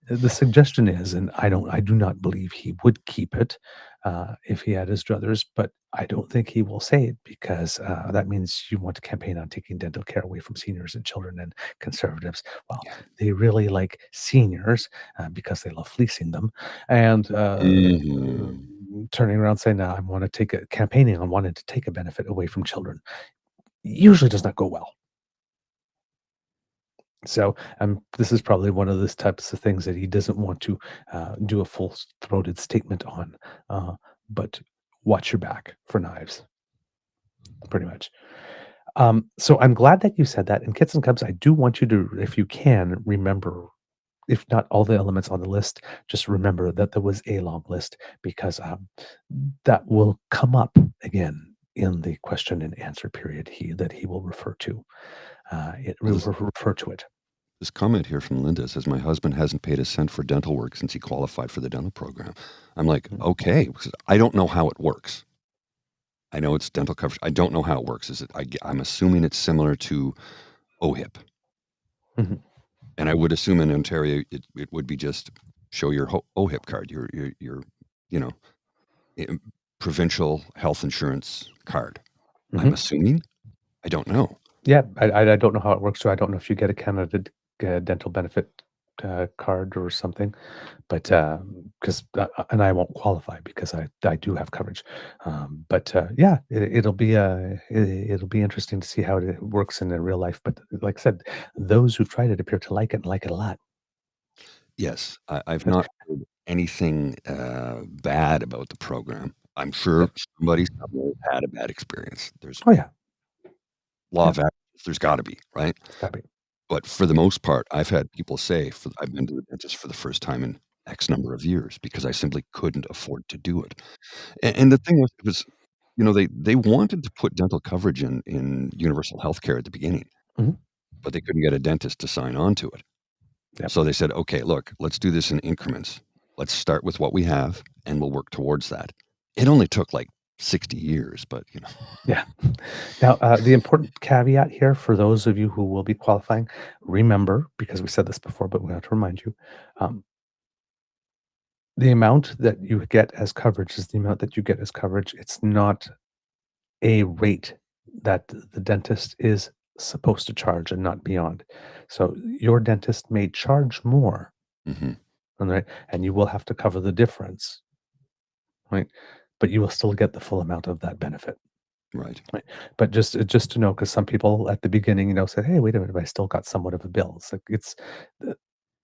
The suggestion is, and I do not believe he would keep it if he had his druthers, but I don't think he will say it, because that means you want to campaign on taking dental care away from seniors and children, and conservatives, well, they really like seniors because they love fleecing them, and turning around saying, "Now I want to campaigning on wanting to take a benefit away from children," usually does not go well. So this is probably one of those types of things that he doesn't want to do a full-throated statement on, but watch your back for knives, pretty much. So I'm glad that you said that. And Kits and Cubs, I do want you to, if you can, remember, if not all the elements on the list, just remember that there was a long list, because that will come up again in the question and answer period that he will refer to. Refer to it. This comment here from Linda says, my husband hasn't paid a cent for dental work since he qualified for the dental program. I'm like, okay, because I don't know how it works. I know it's dental coverage. I don't know how it works. I'm assuming it's similar to OHIP. And I would assume in Ontario, it would be just show your OHIP card, your provincial health insurance card. I'm assuming. I don't know. Yeah, I don't know how it works, so I don't know if you get a Canada dental benefit card or something, but because and I won't qualify because I do have coverage, but yeah, it'll be interesting to see how it works in real life. But like I said, those who tried it appear to like it, and like it a lot. Yes, I've not heard anything bad about the program. I'm sure somebody somewhere had a bad experience. There's law of averages. There's got to be, right? Got to be. But for the most part, I've had people say, I've been to the dentist for the first time in X number of years because I simply couldn't afford to do it. And the thing was, they wanted to put dental coverage in universal health care at the beginning, but they couldn't get a dentist to sign on to it. So they said, okay, look, let's do this in increments. Let's start with what we have, and we'll work towards that. It only took like 60 years, but Yeah. Now, the important caveat here for those of you who will be qualifying, remember, because we said this before, but we have to remind you, the amount that you get as coverage is the amount that you get as coverage. It's not a rate that the dentist is supposed to charge and not beyond. So your dentist may charge more, right? And you will have to cover the difference, right? But you will still get the full amount of that benefit. Right. Right. But just to know, because some people at the beginning, said, "Hey, wait a minute, I still got somewhat of a bill." It's like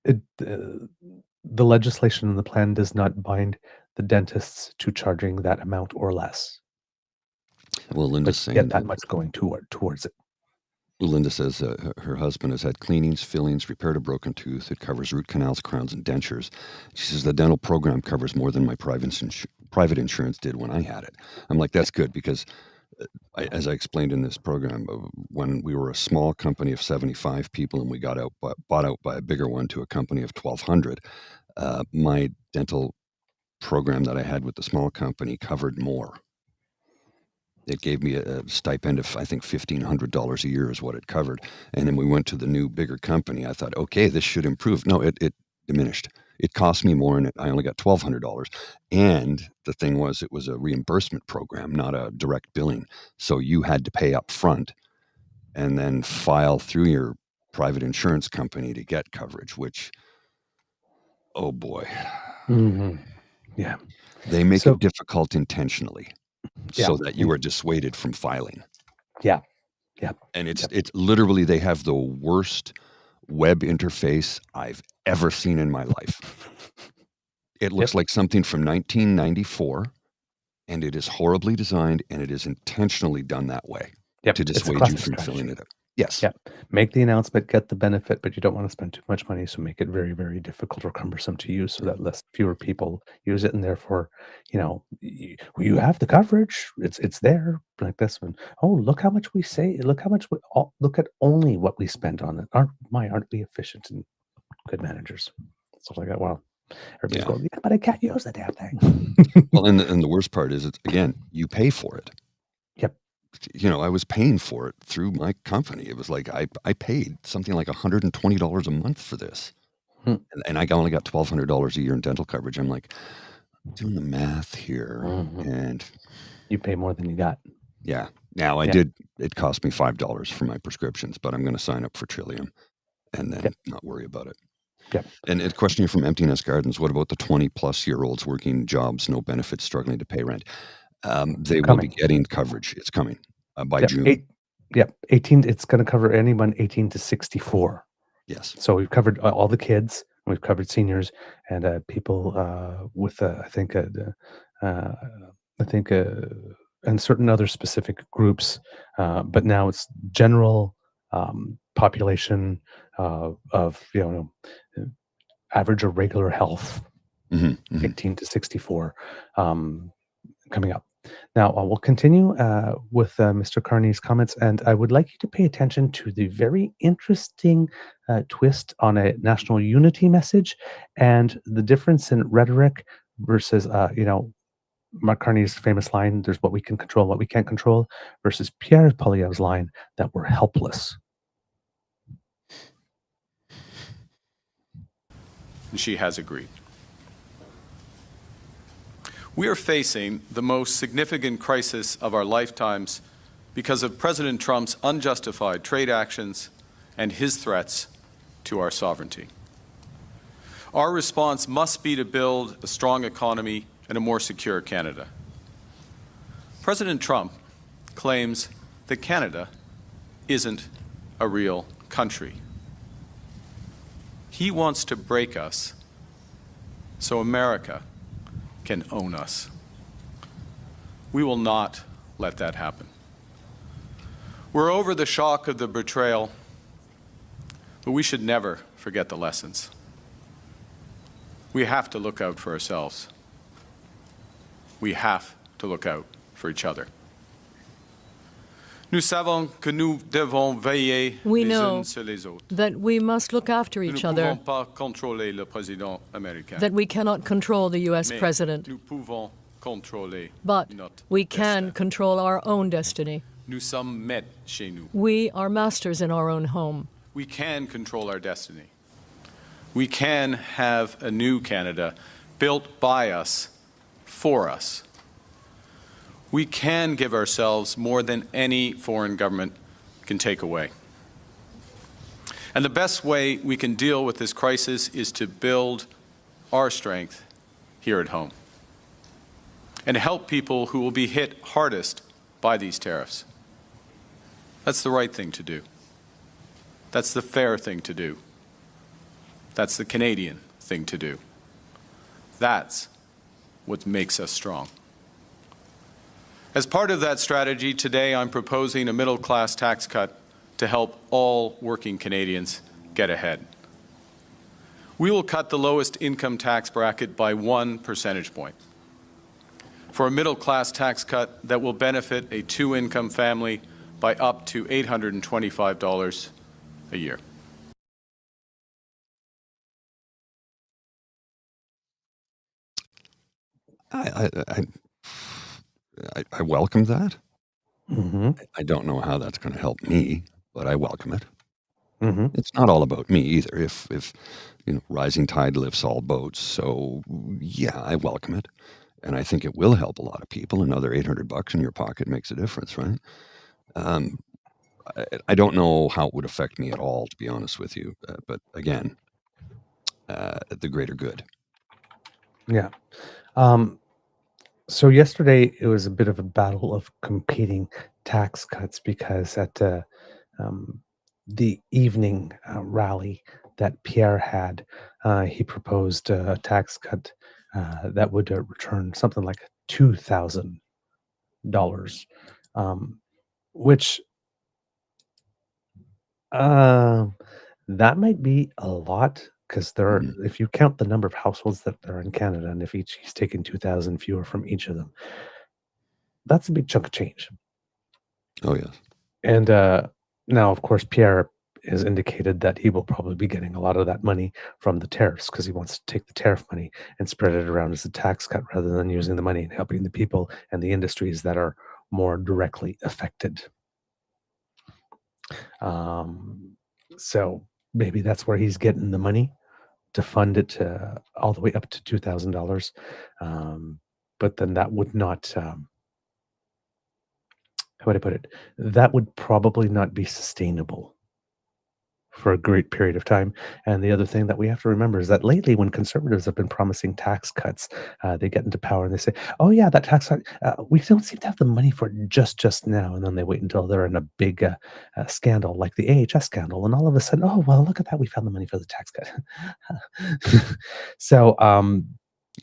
the legislation and the plan does not bind the dentists to charging that amount or less. Well, Linda's saying get that much going towards it. Linda says her husband has had cleanings, fillings, repaired a broken tooth. It covers root canals, crowns, and dentures. She says the dental program covers more than my private insurance did when I had it. I'm like, that's good, because as I explained in this program, when we were a small company of 75 people and we got bought out by a bigger one to a company of 1,200, my dental program that I had with the small company covered more. It gave me a stipend of, I think, $1,500 a year is what it covered. And then we went to the new, bigger company. I thought, okay, this should improve. No, it diminished. It cost me more, and I only got $1,200. And the thing was, it was a reimbursement program, not a direct billing. So you had to pay up front and then file through your private insurance company to get coverage, which, oh boy. Yeah. They make it difficult intentionally. So that you are dissuaded from filing. Yeah. And it's literally, they have the worst web interface I've ever seen in my life. It looks like something from 1994, and it is horribly designed, and it is intentionally done that way to dissuade you from filling it up. Yes. Yeah. Make the announcement, get the benefit, but you don't want to spend too much money, so make it very, very difficult or cumbersome to use, so that fewer people use it, and therefore, you have the coverage. It's there like this one. Oh, look how much we say. Look how much look at only what we spend on it. Aren't we efficient and good managers? Stuff like that. Wow. Everybody's going, yeah, but I can't use the damn thing. Well, and the worst part is, again, you pay for it. Yep. I was paying for it through my company. It was like I paid something like $120 a month for this. And I only got $1,200 a year in dental coverage. I'm like, doing the math here. And you pay more than you got. Yeah. Now it cost me $5 for my prescriptions, but I'm going to sign up for Trillium and then not worry about it. Yep. And a question here from Empty Nest Gardens. What about the 20-plus-year-olds working jobs, no benefits, struggling to pay rent? They will be getting coverage. It's coming by June. 18. It's going to cover anyone 18 to 64. Yes. So we've covered all the kids. We've covered seniors and people with and certain other specific groups. But now it's general population of average or regular health, 18 to 64, coming up. Now, we'll continue with Mr. Carney's comments, and I would like you to pay attention to the very interesting twist on a national unity message and the difference in rhetoric versus, Mark Carney's famous line, there's what we can control, what we can't control, versus Pierre Poilièvre's line that we're helpless. And she has agreed. We are facing the most significant crisis of our lifetimes because of President Trump's unjustified trade actions and his threats to our sovereignty. Our response must be to build a strong economy and a more secure Canada. President Trump claims that Canada isn't a real country. He wants to break us so America can own us. We will not let that happen. We're over the shock of the betrayal, but we should never forget the lessons. We have to look out for ourselves. We have to look out for each other. We know that we must look after each other, that we cannot control the U.S. president, but we can control our own destiny. We are masters in our own home. We can control our destiny. We can have a new Canada built by us, for us. We can give ourselves more than any foreign government can take away. And the best way we can deal with this crisis is to build our strength here at home and help people who will be hit hardest by these tariffs. That's the right thing to do. That's the fair thing to do. That's the Canadian thing to do. That's what makes us strong. As part of that strategy, today I'm proposing a middle-class tax cut to help all working Canadians get ahead. We will cut the lowest income tax bracket by 1 percentage point for a middle-class tax cut that will benefit a two-income family by up to $825 a year. I welcome that. Mm-hmm. I don't know how that's going to help me, but I welcome it. Mm-hmm. It's not all about me either. If rising tide lifts all boats, so yeah, I welcome it, and I think it will help a lot of people. Another $800 in your pocket makes a difference, right? I don't know how it would affect me at all, to be honest with you. But again, the greater good. Yeah. So yesterday it was a bit of a battle of competing tax cuts because at the evening rally that Pierre had, he proposed a tax cut that would return something like $2,000, which that might be a lot because there are, if you count the number of households that are in Canada, and if he's taking 2,000 fewer from each of them, that's a big chunk of change. Oh yes. And now, of course, Pierre has indicated that he will probably be getting a lot of that money from the tariffs because he wants to take the tariff money and spread it around as a tax cut rather than using the money and helping the people and the industries that are more directly affected. So maybe that's where he's getting the money to fund it all the way up to $2,000. But then that would not, how would I put it? That would probably not be sustainable for a great period of time. And the other thing that we have to remember is that lately when conservatives have been promising tax cuts, they get into power and they say, oh yeah, that tax cut, we don't seem to have the money for it just now. And then they wait until they're in a big scandal like the AHS scandal. And all of a sudden, oh, well, look at that. We found the money for the tax cut. So,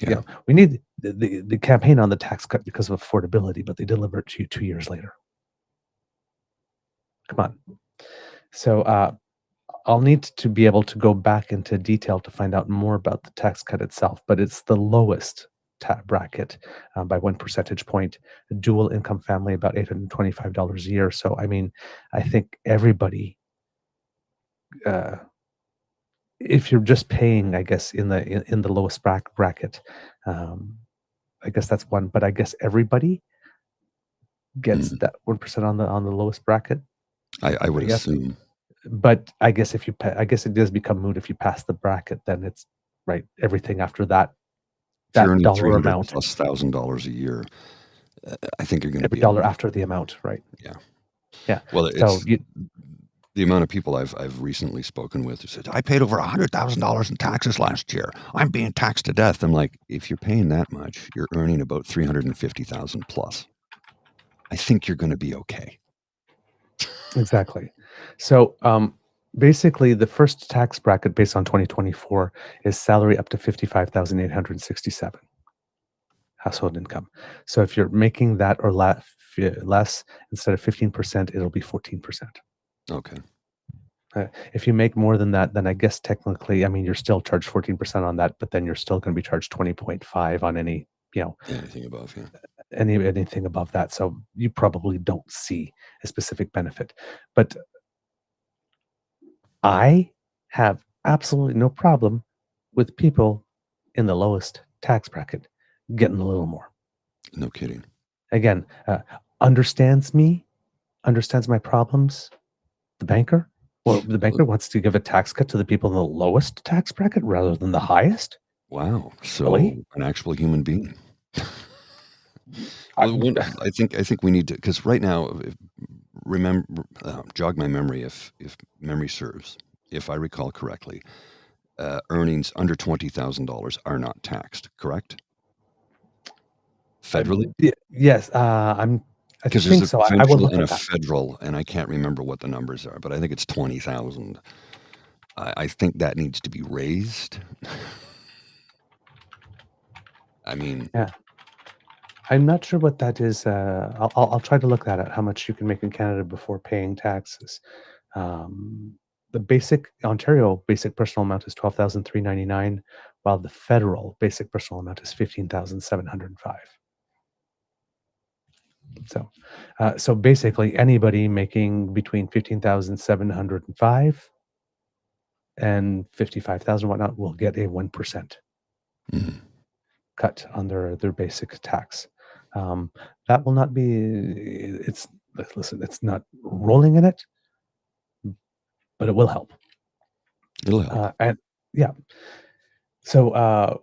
you know, we need the campaign on the tax cut because of affordability, but they deliver it to you 2 years later. Come on. So, I'll need to be able to go back into detail to find out more about the tax cut itself, but it's the lowest bracket by 1 percentage point. A dual income family, about $825 a year. So, I mean, I think everybody, if you're just paying, I guess, in the lowest bracket, I guess that's one. But I guess everybody gets that 1% on the lowest bracket. I would assume. But I guess if you, I guess it does become moot if you pass the bracket. Then it's right. Everything after that, that dollar amount plus $1,000 a year. I think you're going to be $1 after the amount, right? Yeah, yeah. Well, it's the amount of people I've recently spoken with who said I paid over $100,000 in taxes last year. I'm being taxed to death. I'm like, if you're paying that much, you're earning about $350,000 plus. I think you're going to be okay. Exactly. So basically, the first tax bracket based on 2024 is salary up to $55,867 household income. So if you're making that or less, instead of 15%, it'll be 14%. Okay. If you make more than that, then I guess technically, I mean, you're still charged 14% on that, but then you're still going to be charged 20.5 on any, anything above, yeah. Anything above that. So you probably don't see a specific benefit. But I have absolutely no problem with people in the lowest tax bracket getting a little more. No kidding. Again, understands me, understands my problems. The banker? Well, the banker wants to give a tax cut to the people in the lowest tax bracket rather than the highest? Wow. So really? An actual human being. Well, I think we need to, because right now, remember, jog my memory if memory serves. if I recall correctly, earnings under $20,000 are not taxed, correct? Federally? Yes, I Because think there's so. a I will provincial look and at a that. federal, and I can't remember what the numbers are, but I think it's 20,000. I think that needs to be raised. I mean, Yeah. I'm not sure what that is. I'll try to look that at how much you can make in Canada before paying taxes. The basic Ontario basic personal amount is $12,399, while the federal basic personal amount is $15,705. So basically, anybody making between $15,705 and $55,000 whatnot will get a 1% cut on their basic tax. That will not be. It's not rolling in it, but it will help. it'll help. And yeah, so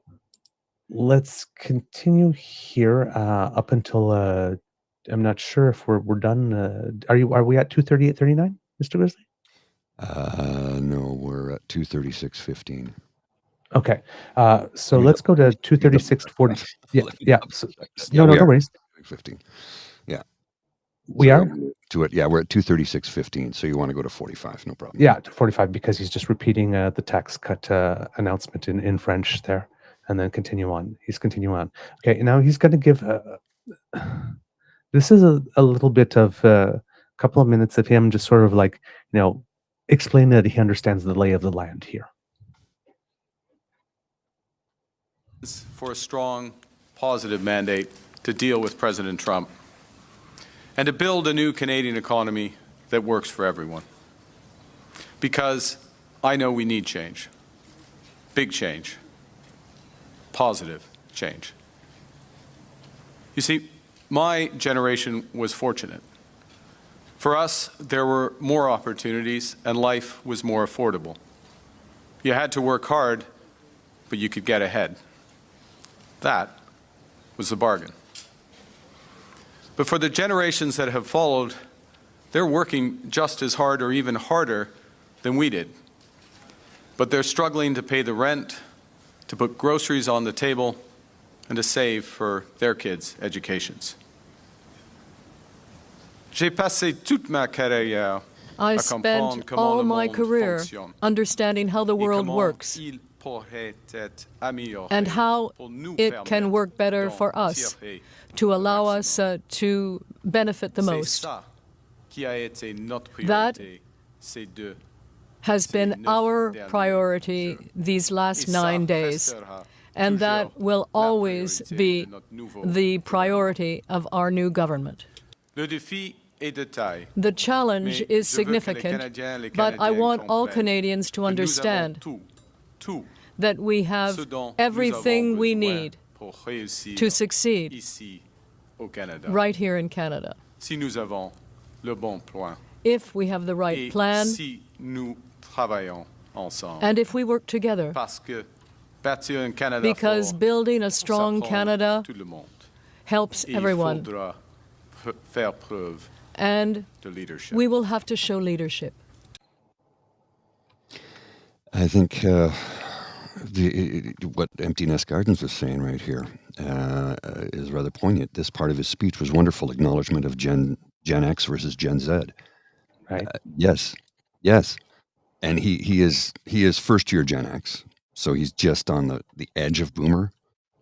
let's continue here up until I'm not sure if we're done. Are we at 238.39, Mr. Grizzly? No, we're at 236.15. Okay, so let's go to 236.40. Yeah. So, no worries. 15. Yeah. We so are to it. Yeah, we're at 236.15. So you want to go to 45? No problem. Yeah, to 45 because he's just repeating the tax cut announcement in French there, and then continue on. He's continuing on. Okay, now he's going to give. This is a little bit of a couple of minutes of him just sort of like explain that he understands the lay of the land here. For a strong, positive mandate to deal with President Trump and to build a new Canadian economy that works for everyone. Because I know we need change. Big change. Positive change. You see, my generation was fortunate. For us, there were more opportunities and life was more affordable. You had to work hard, but you could get ahead. That was the bargain. But for the generations that have followed, they're working just as hard or even harder than we did. But they're struggling to pay the rent, to put groceries on the table, and to save for their kids' educations. J'ai passé toute ma carrière I spent all my career understanding how the world works and how it can work better for us to allow us to benefit the most. That has been our priority these last 9 days, and that will always be the priority of our new government. The challenge is significant, but I want all Canadians to understand that we have everything we need to succeed right here in Canada. If we have the right plan, and if we work together, because building a strong Canada helps everyone, and we will have to show leadership. I think what Empty Nest Gardens was saying right here is rather poignant. This part of his speech was wonderful acknowledgement of Gen X versus Gen Z. Right. Yes, and he is first year Gen X, so he's just on the edge of Boomer,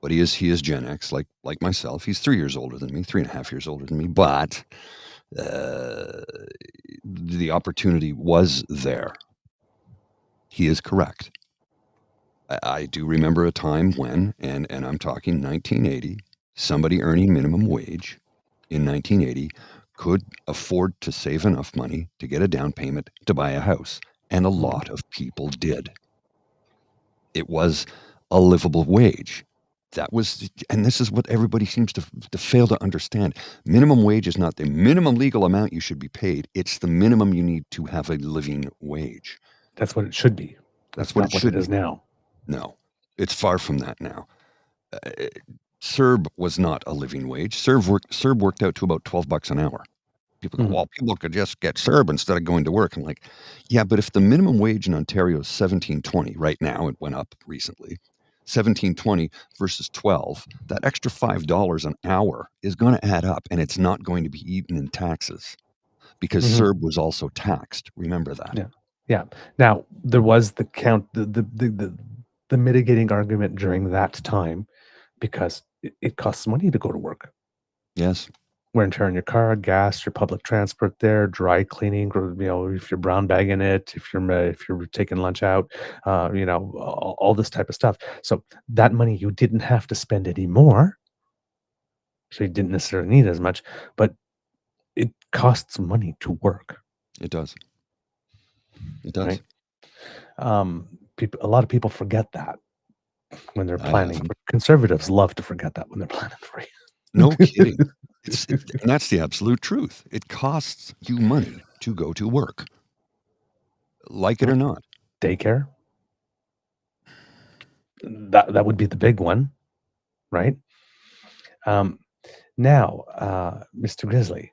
but he is Gen X like myself. He's 3 years older than me, 3.5 years older than me, but the opportunity was there. He is correct. I do remember a time when, and I'm talking 1980, somebody earning minimum wage in 1980 could afford to save enough money to get a down payment to buy a house. And a lot of people did. It was a livable wage. That was, and this is what everybody seems to fail to understand. Minimum wage is not the minimum legal amount you should be paid. It's the minimum you need to have a living wage. That's what it should be. That's what it should is now. No, it's far from that now. CERB was not a living wage. CERB worked out to about $12 an hour. People go, well, people could just get CERB instead of going to work. I'm like, yeah, but if the minimum wage in Ontario is $17.20 right now, it went up recently, $17.20 versus $12, that extra $5 an hour is going to add up, and it's not going to be eaten in taxes because CERB was also taxed. Remember that. Yeah. Now, there was the mitigating argument during that time because it costs money to go to work. Yes. Wear and tear on your car, gas, your public transport there, dry cleaning, if you're brown bagging it, if you're taking lunch out, all this type of stuff. So that money you didn't have to spend anymore. So you didn't necessarily need as much, but it costs money to work. It does. It does. Right? A lot of people forget that when they're planning. Conservatives love to forget that when they're planning for you. No kidding. And that's the absolute truth. It costs you money to go to work, like it or not. Daycare. That would be the big one, right? Now, Mr. Grizzly,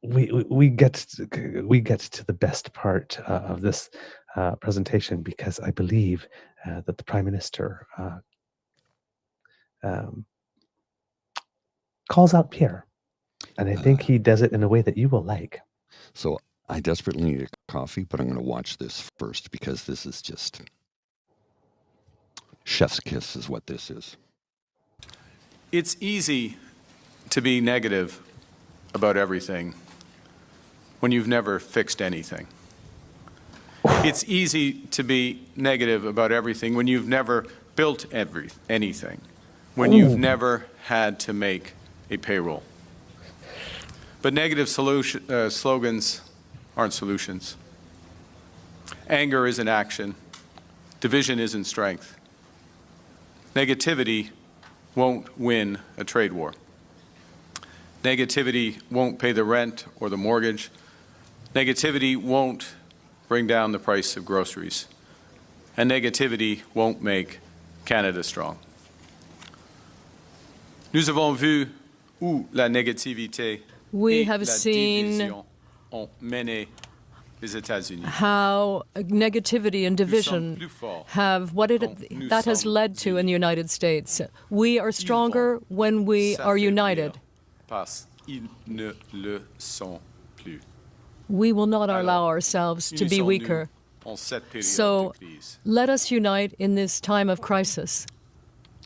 we get to the best part of this presentation because I believe that the Prime Minister calls out Pierre, and I think he does it in a way that you will like. So I desperately need a coffee, but I'm going to watch this first because this is just chef's kiss is what this is. It's easy to be negative about everything when you've never fixed anything. It's easy to be negative about everything when you've never built anything, when you've never had to make a payroll. But negative slogans aren't solutions. Anger isn't action. Division isn't strength. Negativity won't win a trade war. Negativity won't pay the rent or the mortgage. Negativity won't bring down the price of groceries. And negativity won't make Canada strong. Nous avons vu où la négativité we et have la seen division ont mené les États-Unis. How negativity and division have that has led to in the United States. We are stronger when we are united. Parce qu'ils ne le sont plus. We will not allow ourselves to be weaker. So let us unite in this time of crisis.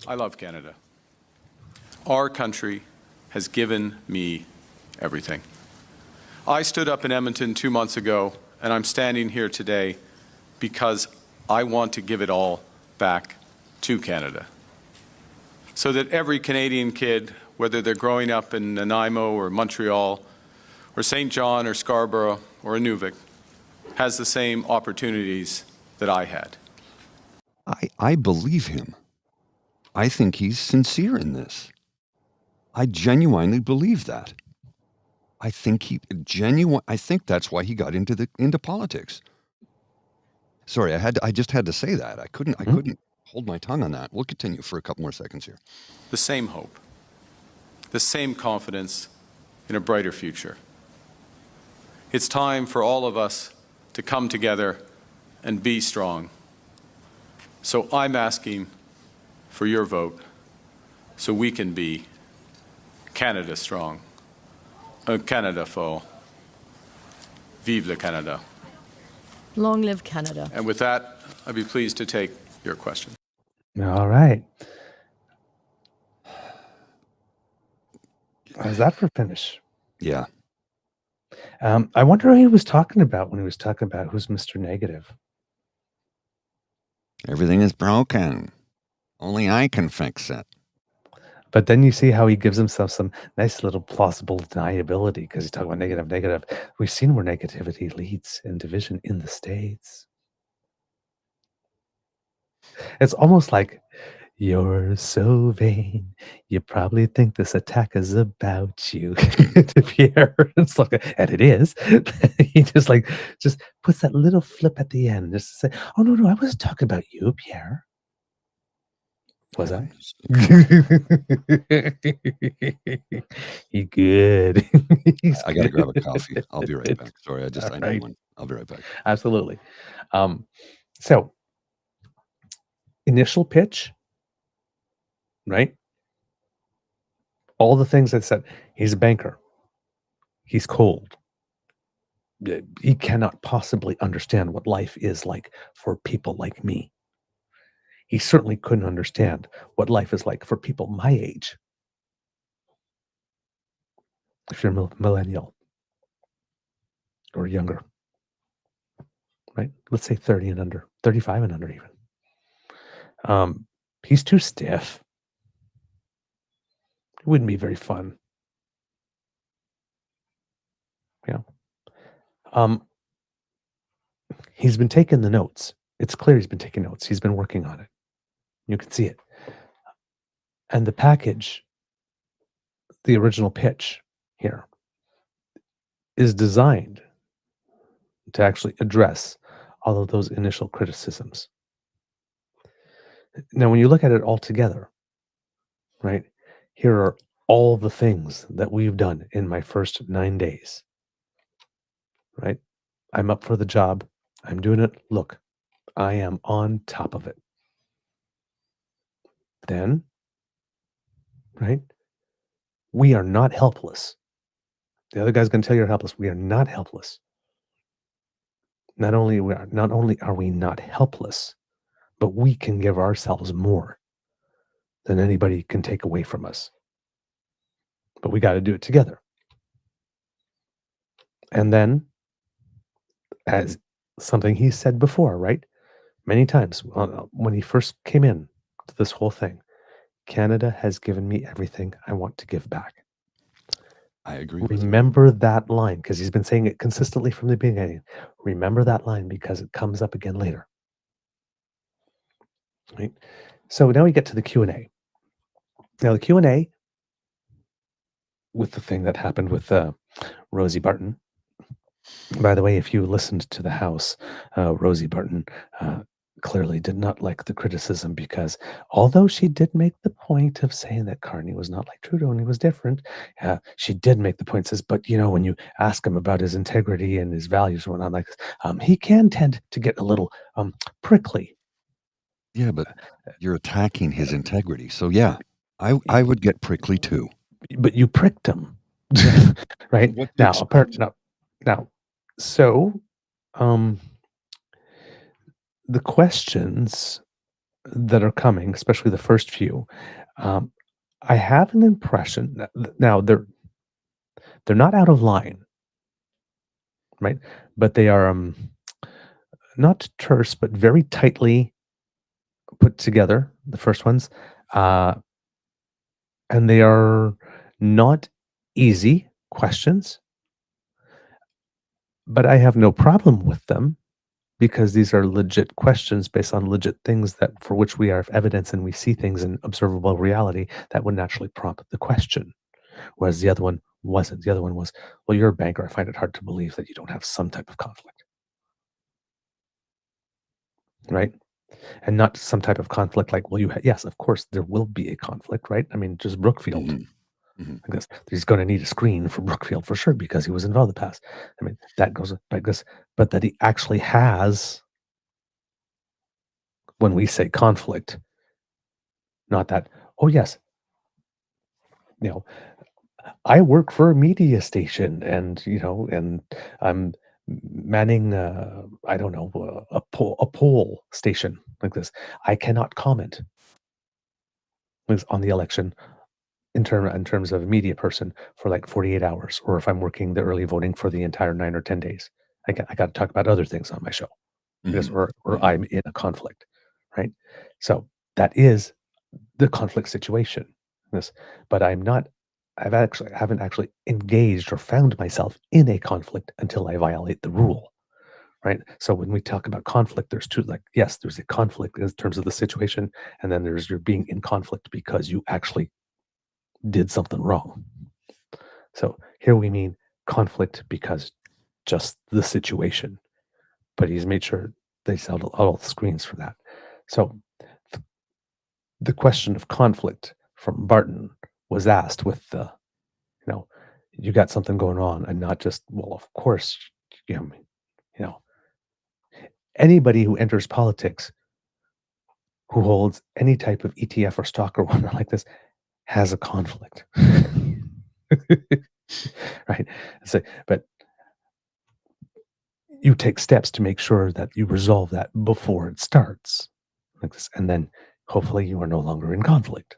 I love Canada. Our country has given me everything. I stood up in Edmonton 2 months ago, and I'm standing here today because I want to give it all back to Canada. So that every Canadian kid, whether they're growing up in Nanaimo or Montreal or St. John or Scarborough or Inuvik, has the same opportunities that I had. I believe him. I think he's sincere in this. I genuinely believe that. I think that's why he got into politics. Sorry, I just had to say that. I couldn't hold my tongue on that. We'll continue for a couple more seconds here. The same hope, the same confidence in a brighter future. It's time for all of us to come together and be strong. So I'm asking for your vote so we can be Canada strong. Un Canada fort. Vive le Canada. Long live Canada. And with that, I'd be pleased to take your question. All right. How's that for finish? Yeah. I wonder what he was talking about when he was talking about who's Mr. Negative. Everything is broken. Only I can fix it. But then you see how he gives himself some nice little plausible deniability because he's talking about negative. We've seen where negativity leads in division in the States. It's almost like, you're so vain, you probably think this attack is about you. To Pierre, it's like, and it is. He just puts that little flip at the end just to say, oh, no, I wasn't talking about you, Pierre. Was I? He good. I got to grab a coffee. I'll be right back. Sorry, I need one. I'll be right back. Absolutely. So, initial pitch, right? All the things that said, he's a banker. He's cold. He cannot possibly understand what life is like for people like me. He certainly couldn't understand what life is like for people my age. If you're a millennial or younger, right? Let's say 30 and under, 35 and under even. He's too stiff. It wouldn't be very fun. He's been taking the notes. It's clear he's been taking notes. He's been working on it. You can see it. And the package, the original pitch here, is designed to actually address all of those initial criticisms. Now, when you look at it all together, right, here are all the things that we've done in my first 9 days, right? I'm up for the job. I'm doing it. Look, I am on top of it. Then, right, we are not helpless. The other guy's going to tell you you're helpless. We are not helpless. Not only are we not helpless, but we can give ourselves more than anybody can take away from us. But we got to do it together. And then, as something he said before, right? Many times when he first came in to this whole thing, Canada has given me everything I want to give back. I agree. Remember that line, because he's been saying it consistently from the beginning. Remember that line because it comes up again later. Right? So now we get to the Q&A. Now the Q&A with the thing that happened with Rosie Barton. By the way, if you listened to the House, Rosie Barton clearly did not like the criticism because although she did make the point of saying that Carney was not like Trudeau and he was different, she did make the point, says, but when you ask him about his integrity and his values and whatnot like this, he can tend to get a little prickly. Yeah, but you're attacking his integrity. So yeah, I would get prickly too. But you pricked him. Right? Now, so the questions that are coming, especially the first few, I have an impression that now they're not out of line, right? But they are not terse, but very tightly put together. The first ones, and they are not easy questions, but I have no problem with them because these are legit questions based on legit things that for which we have evidence and we see things in observable reality that would naturally prompt the question. Whereas the other one wasn't. The other one was, well, you're a banker. I find it hard to believe that you don't have some type of conflict. Right? And not some type of conflict like, well, yes, of course, there will be a conflict, right? I mean, just Brookfield. Mm-hmm. I guess he's going to need a screen for Brookfield for sure because he was involved in the past. I mean, that goes like this, but that he actually has, when we say conflict, not that, oh, yes, I work for a media station and, and I'm manning, I don't know, a poll station like this. I cannot comment on the election in terms of a media person for like 48 hours, or if I'm working the early voting for the entire 9 or 10 days. I got to talk about other things on my show because, or I'm in a conflict, right? So that is the conflict situation. But I haven't actually engaged or found myself in a conflict until I violate the rule, right? So when we talk about conflict, there's two, like, yes, there's a conflict in terms of the situation, and then there's you're being in conflict because you actually did something wrong. So here we mean conflict because just the situation, but he's made sure they sell all the screens for that. So the question of conflict from Barton was asked with the, you got something going on, and not just, well, of course, anybody who enters politics, who holds any type of ETF or stock or whatnot like this, has a conflict. Right? So, but you take steps to make sure that you resolve that before it starts, like this, and then hopefully you are no longer in conflict.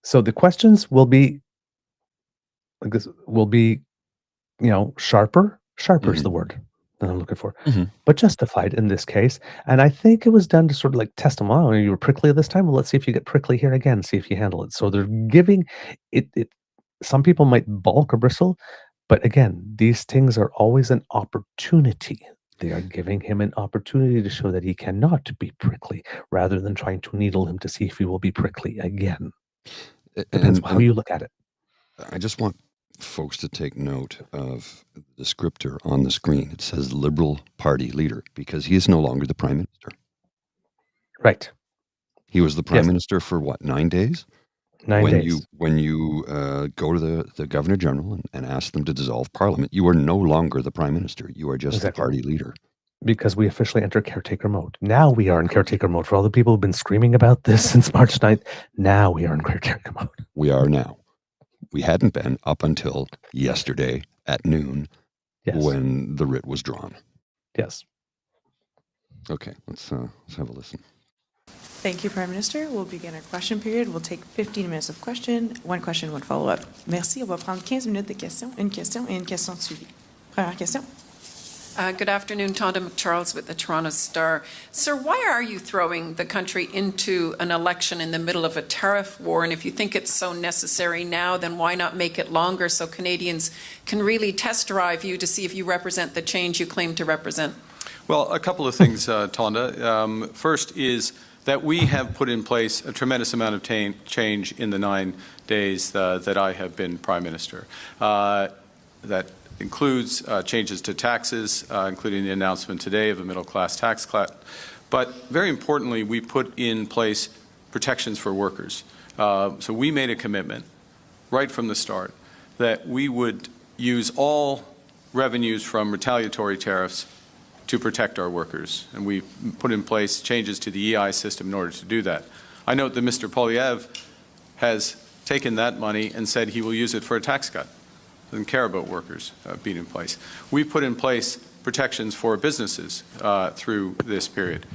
So the questions will be like this, sharper. Sharper is the word that I'm looking for, but justified in this case. And I think it was done to sort of like test them. Oh, you were prickly this time. Well, let's see if you get prickly here again. See if you handle it. So they're giving it. Some people might balk or bristle, but again, these things are always an opportunity. They are giving him an opportunity to show that he cannot be prickly, rather than trying to needle him to see if he will be prickly again. Depends how you look at it. I just want folks to take note of the descriptor on the screen. It says Liberal Party leader, because he is no longer the Prime Minister. Right. He was the Prime Minister for what, 9 days? 9 days. When you go to the Governor General and ask them to dissolve Parliament, you are no longer the Prime Minister. You are just the party leader. Because we officially enter caretaker mode. Now we are in caretaker mode. For all the people who've been screaming about this since March 9th, now we are in caretaker mode. We are now. We hadn't been up until yesterday at noon when the writ was drawn. Yes. Okay, let's have a listen. Thank you, Prime Minister. We'll begin our question period. We'll take 15 minutes of question, one question, one follow-up. Merci. On va prendre 15 minutes de questions, une question et une question de suivi. Première question. Good afternoon, Tonda McCharles with the Toronto Star. Sir, why are you throwing the country into an election in the middle of a tariff war? And if you think it's so necessary now, then why not make it longer so Canadians can really test drive you to see if you represent the change you claim to represent? Well, a couple of things, Tonda. First is that we have put in place a tremendous amount of change in the 9 days that I have been Prime Minister. That includes changes to taxes, including the announcement today of a middle-class tax cut. But very importantly, we put in place protections for workers. So we made a commitment right from the start that we would use all revenues from retaliatory tariffs to protect our workers. And we put in place changes to the EI system in order to do that. I note that Mr. Poilièvre has taken that money and said he will use it for a tax cut. Doesn't care about workers being in place. We put in place protections for businesses through this period.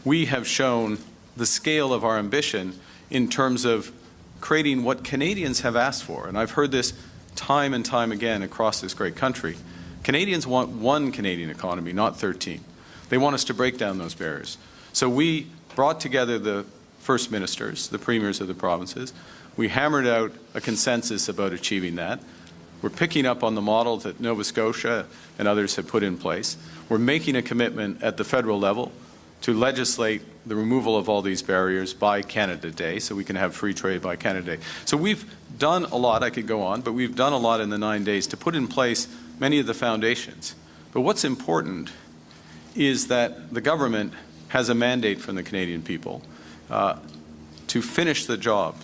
We have shown the scale of our ambition in terms of creating what Canadians have asked for. And I've heard this time and time again across this great country. Canadians want one Canadian economy, not 13. They want us to break down those barriers. So we brought together the first ministers, the premiers of the provinces. We hammered out a consensus about achieving that. We're picking up on the model that Nova Scotia and others have put in place. We're making a commitment at the federal level to legislate the removal of all these barriers by Canada Day, so we can have free trade by Canada Day. So we've done a lot, I could go on, but we've done a lot in the 9 days to put in place many of the foundations. But what's important is that the government has a mandate from the Canadian people to finish the job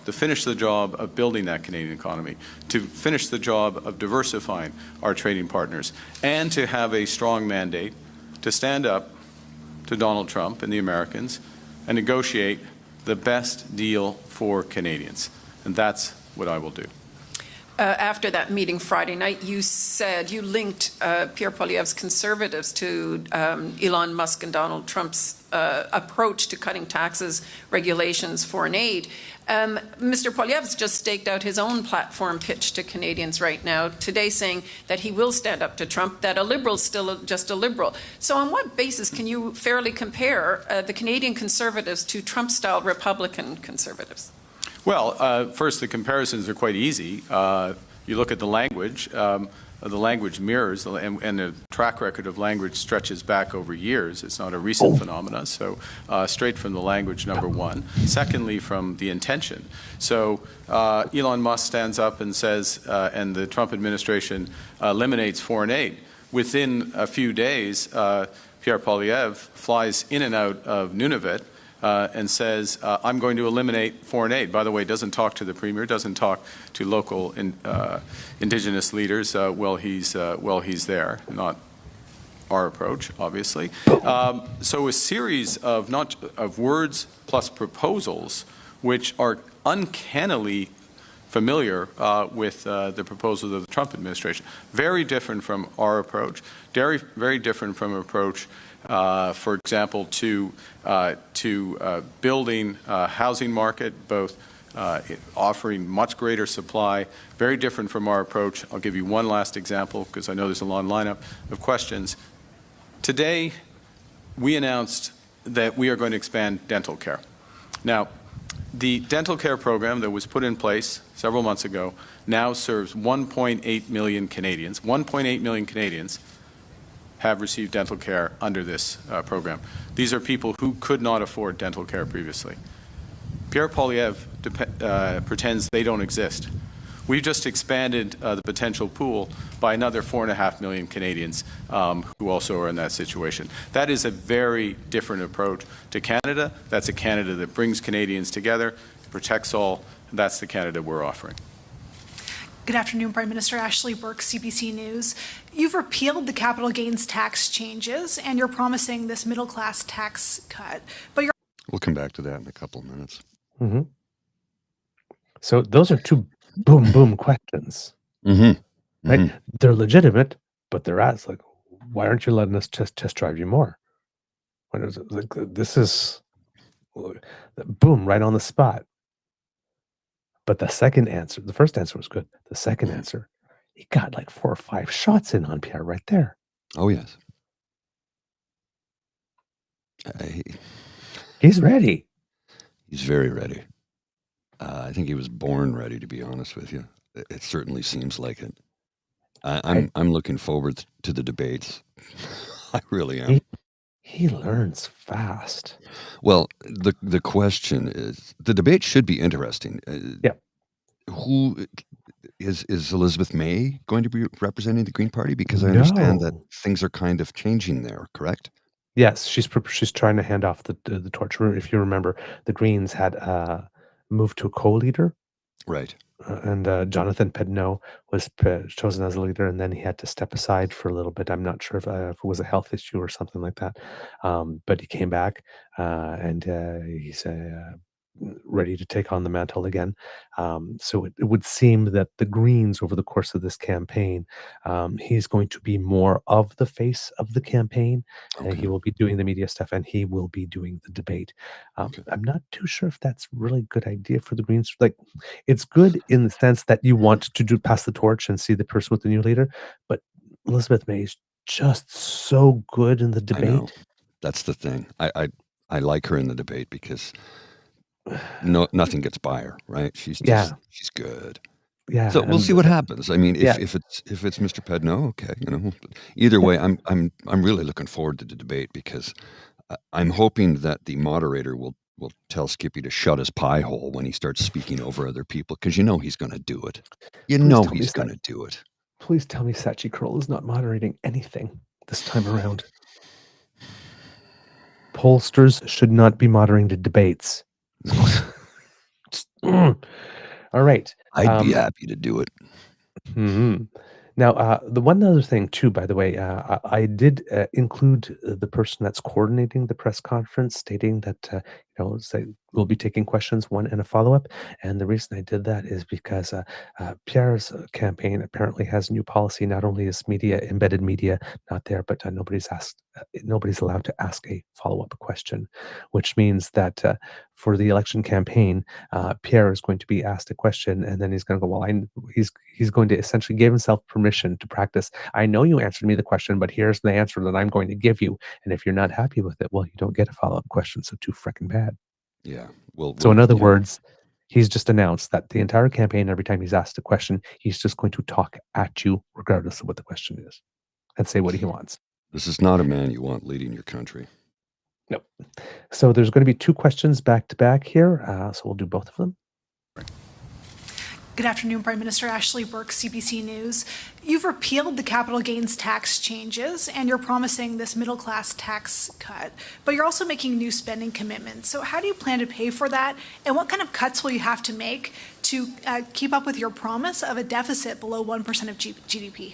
of building that Canadian economy, to finish the job of diversifying our trading partners, and to have a strong mandate to stand up to Donald Trump and the Americans and negotiate the best deal for Canadians. And that's what I will do. After that meeting Friday night, you said you linked Pierre Poilièvre's Conservatives to Elon Musk and Donald Trump's approach to cutting taxes, regulations, foreign aid. Mr. Poilièvre's just staked out his own platform pitch to Canadians right now, today saying that he will stand up to Trump, that a Liberal's still just a Liberal. So on what basis can you fairly compare the Canadian Conservatives to Trump-style Republican Conservatives? Well, first, the comparisons are quite easy. You look at the language mirrors, and the track record of language stretches back over years. It's not a recent phenomenon, so straight from the language, number one. Secondly, from the intention. So Elon Musk stands up and says, and the Trump administration eliminates foreign aid. Within a few days, Pierre Poilièvre flies in and out of Nunavut and says, I'm going to eliminate foreign aid. By the way, doesn't talk to the Premier, doesn't talk to local Indigenous leaders while he's there, not our approach, obviously. So a series of words plus proposals which are uncannily familiar with the proposals of the Trump administration. Very different from our approach. Very different from an approach, for example, to building a housing market, both offering much greater supply. Very different from our approach. I'll give you one last example because I know there's a long lineup of questions. Today, we announced that we are going to expand dental care. Now, the dental care program that was put in place several months ago now serves 1.8 million Canadians. 1.8 million Canadians have received dental care under this program. These are people who could not afford dental care previously. Pierre Poilièvre pretends they don't exist. We've just expanded the potential pool by another 4.5 million Canadians who also are in that situation. That is a very different approach to Canada. That's a Canada that brings Canadians together, protects all. That's the Canada we're offering. Good afternoon, Prime Minister. Ashley Burke, CBC News. You've repealed the capital gains tax changes, and you're promising this middle-class tax cut. But you're... We'll come back to that in a couple of minutes. Mm-hmm. So those are two boom questions. Mm-hmm. Right? Mm-hmm. They're legitimate, but they're asked like, why aren't you letting us test drive you more? When is it, like, this is boom right on the spot. But the second answer, the first answer was good. The second answer, he got like 4 or 5 shots in on Pierre right there. Oh yes, he's ready. He's very ready. I think he was born ready, to be honest with you. It certainly seems like it. I'm looking forward to the debates. I really am. He learns fast. Well, the question is, the debate should be interesting. Yeah. Who is Elizabeth May going to be representing the Green Party? Because I understand that things are kind of changing there, correct? Yes, she's trying to hand off the torch. If you remember, the Greens had moved to a co-leader. Right. And Jonathan Pedneau was chosen as a leader, and then he had to step aside for a little bit. I'm not sure if it was a health issue or something like that. But he came back, and he's ready to take on the mantle again. So it would seem that the Greens, over the course of this campaign, he's going to be more of the face of the campaign. Okay. He will be doing the media stuff, and he will be doing the debate. I'm not too sure if that's really a good idea for the Greens. Like, it's good in the sense that you want to pass the torch and see the person with the new leader, but Elizabeth May is just so good in the debate. I know. That's the thing. I like her in the debate because nothing gets by her, right? She's good. Yeah. So we'll see what happens. I mean, if it's Mr. Pedneau, okay, Either way, I'm really looking forward to the debate because I'm hoping that the moderator will tell Skippy to shut his pie hole when he starts speaking over other people, because he's going to do it. He's going to do it. Please tell me Sachi Kroll is not moderating anything this time around. Pollsters should not be moderating the debates. All right. I'd be happy to do it. Mm-hmm. Now, the one other thing too, by the way, I did include the person that's coordinating the press conference, stating that we'll be taking questions, one and a follow-up. And the reason I did that is because Pierre's campaign apparently has a new policy. Not only is embedded media not there, but nobody's allowed to ask a follow-up question, which means that for the election campaign, Pierre is going to be asked a question, and then he's going to go, well, he's going to essentially give himself permission to practice. I know you answered me the question, but here's the answer that I'm going to give you. And if you're not happy with it, well, you don't get a follow-up question. So too frickin' bad. Yeah. So in other words, he's just announced that the entire campaign, every time he's asked a question, he's just going to talk at you regardless of what the question is and say what he wants. This is not a man you want leading your country. Nope. So there's going to be 2 questions back to back here. So we'll do both of them. Good afternoon, Prime Minister. Ashley Burke, CBC News. You've repealed the capital gains tax changes, and you're promising this middle-class tax cut, but you're also making new spending commitments. So how do you plan to pay for that, and what kind of cuts will you have to make to keep up with your promise of a deficit below 1% of GDP?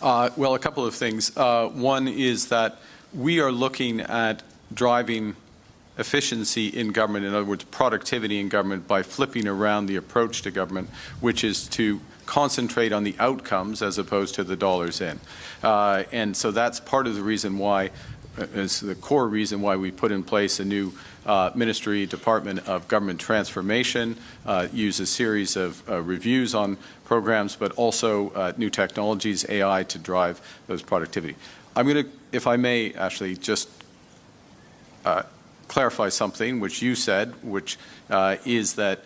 Well, a couple of things. One is that we are looking at driving efficiency in government, in other words, productivity in government, by flipping around the approach to government, which is to concentrate on the outcomes as opposed to the dollars in. And so that's part of the reason why, is the core reason why we put in place a new Ministry Department of Government Transformation, use a series of reviews on programs, but also new technologies, AI, to drive those productivity. I'm going to, if I may, Ashley, just clarify something which you said, which is that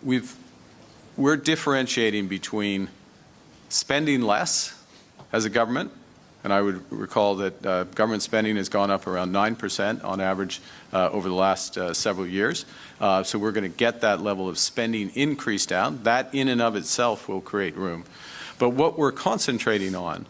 we're differentiating between spending less as a government, and I would recall that government spending has gone up around 9% on average over the last several years. So we're going to get that level of spending increase down. That in and of itself will create room. But what we're concentrating on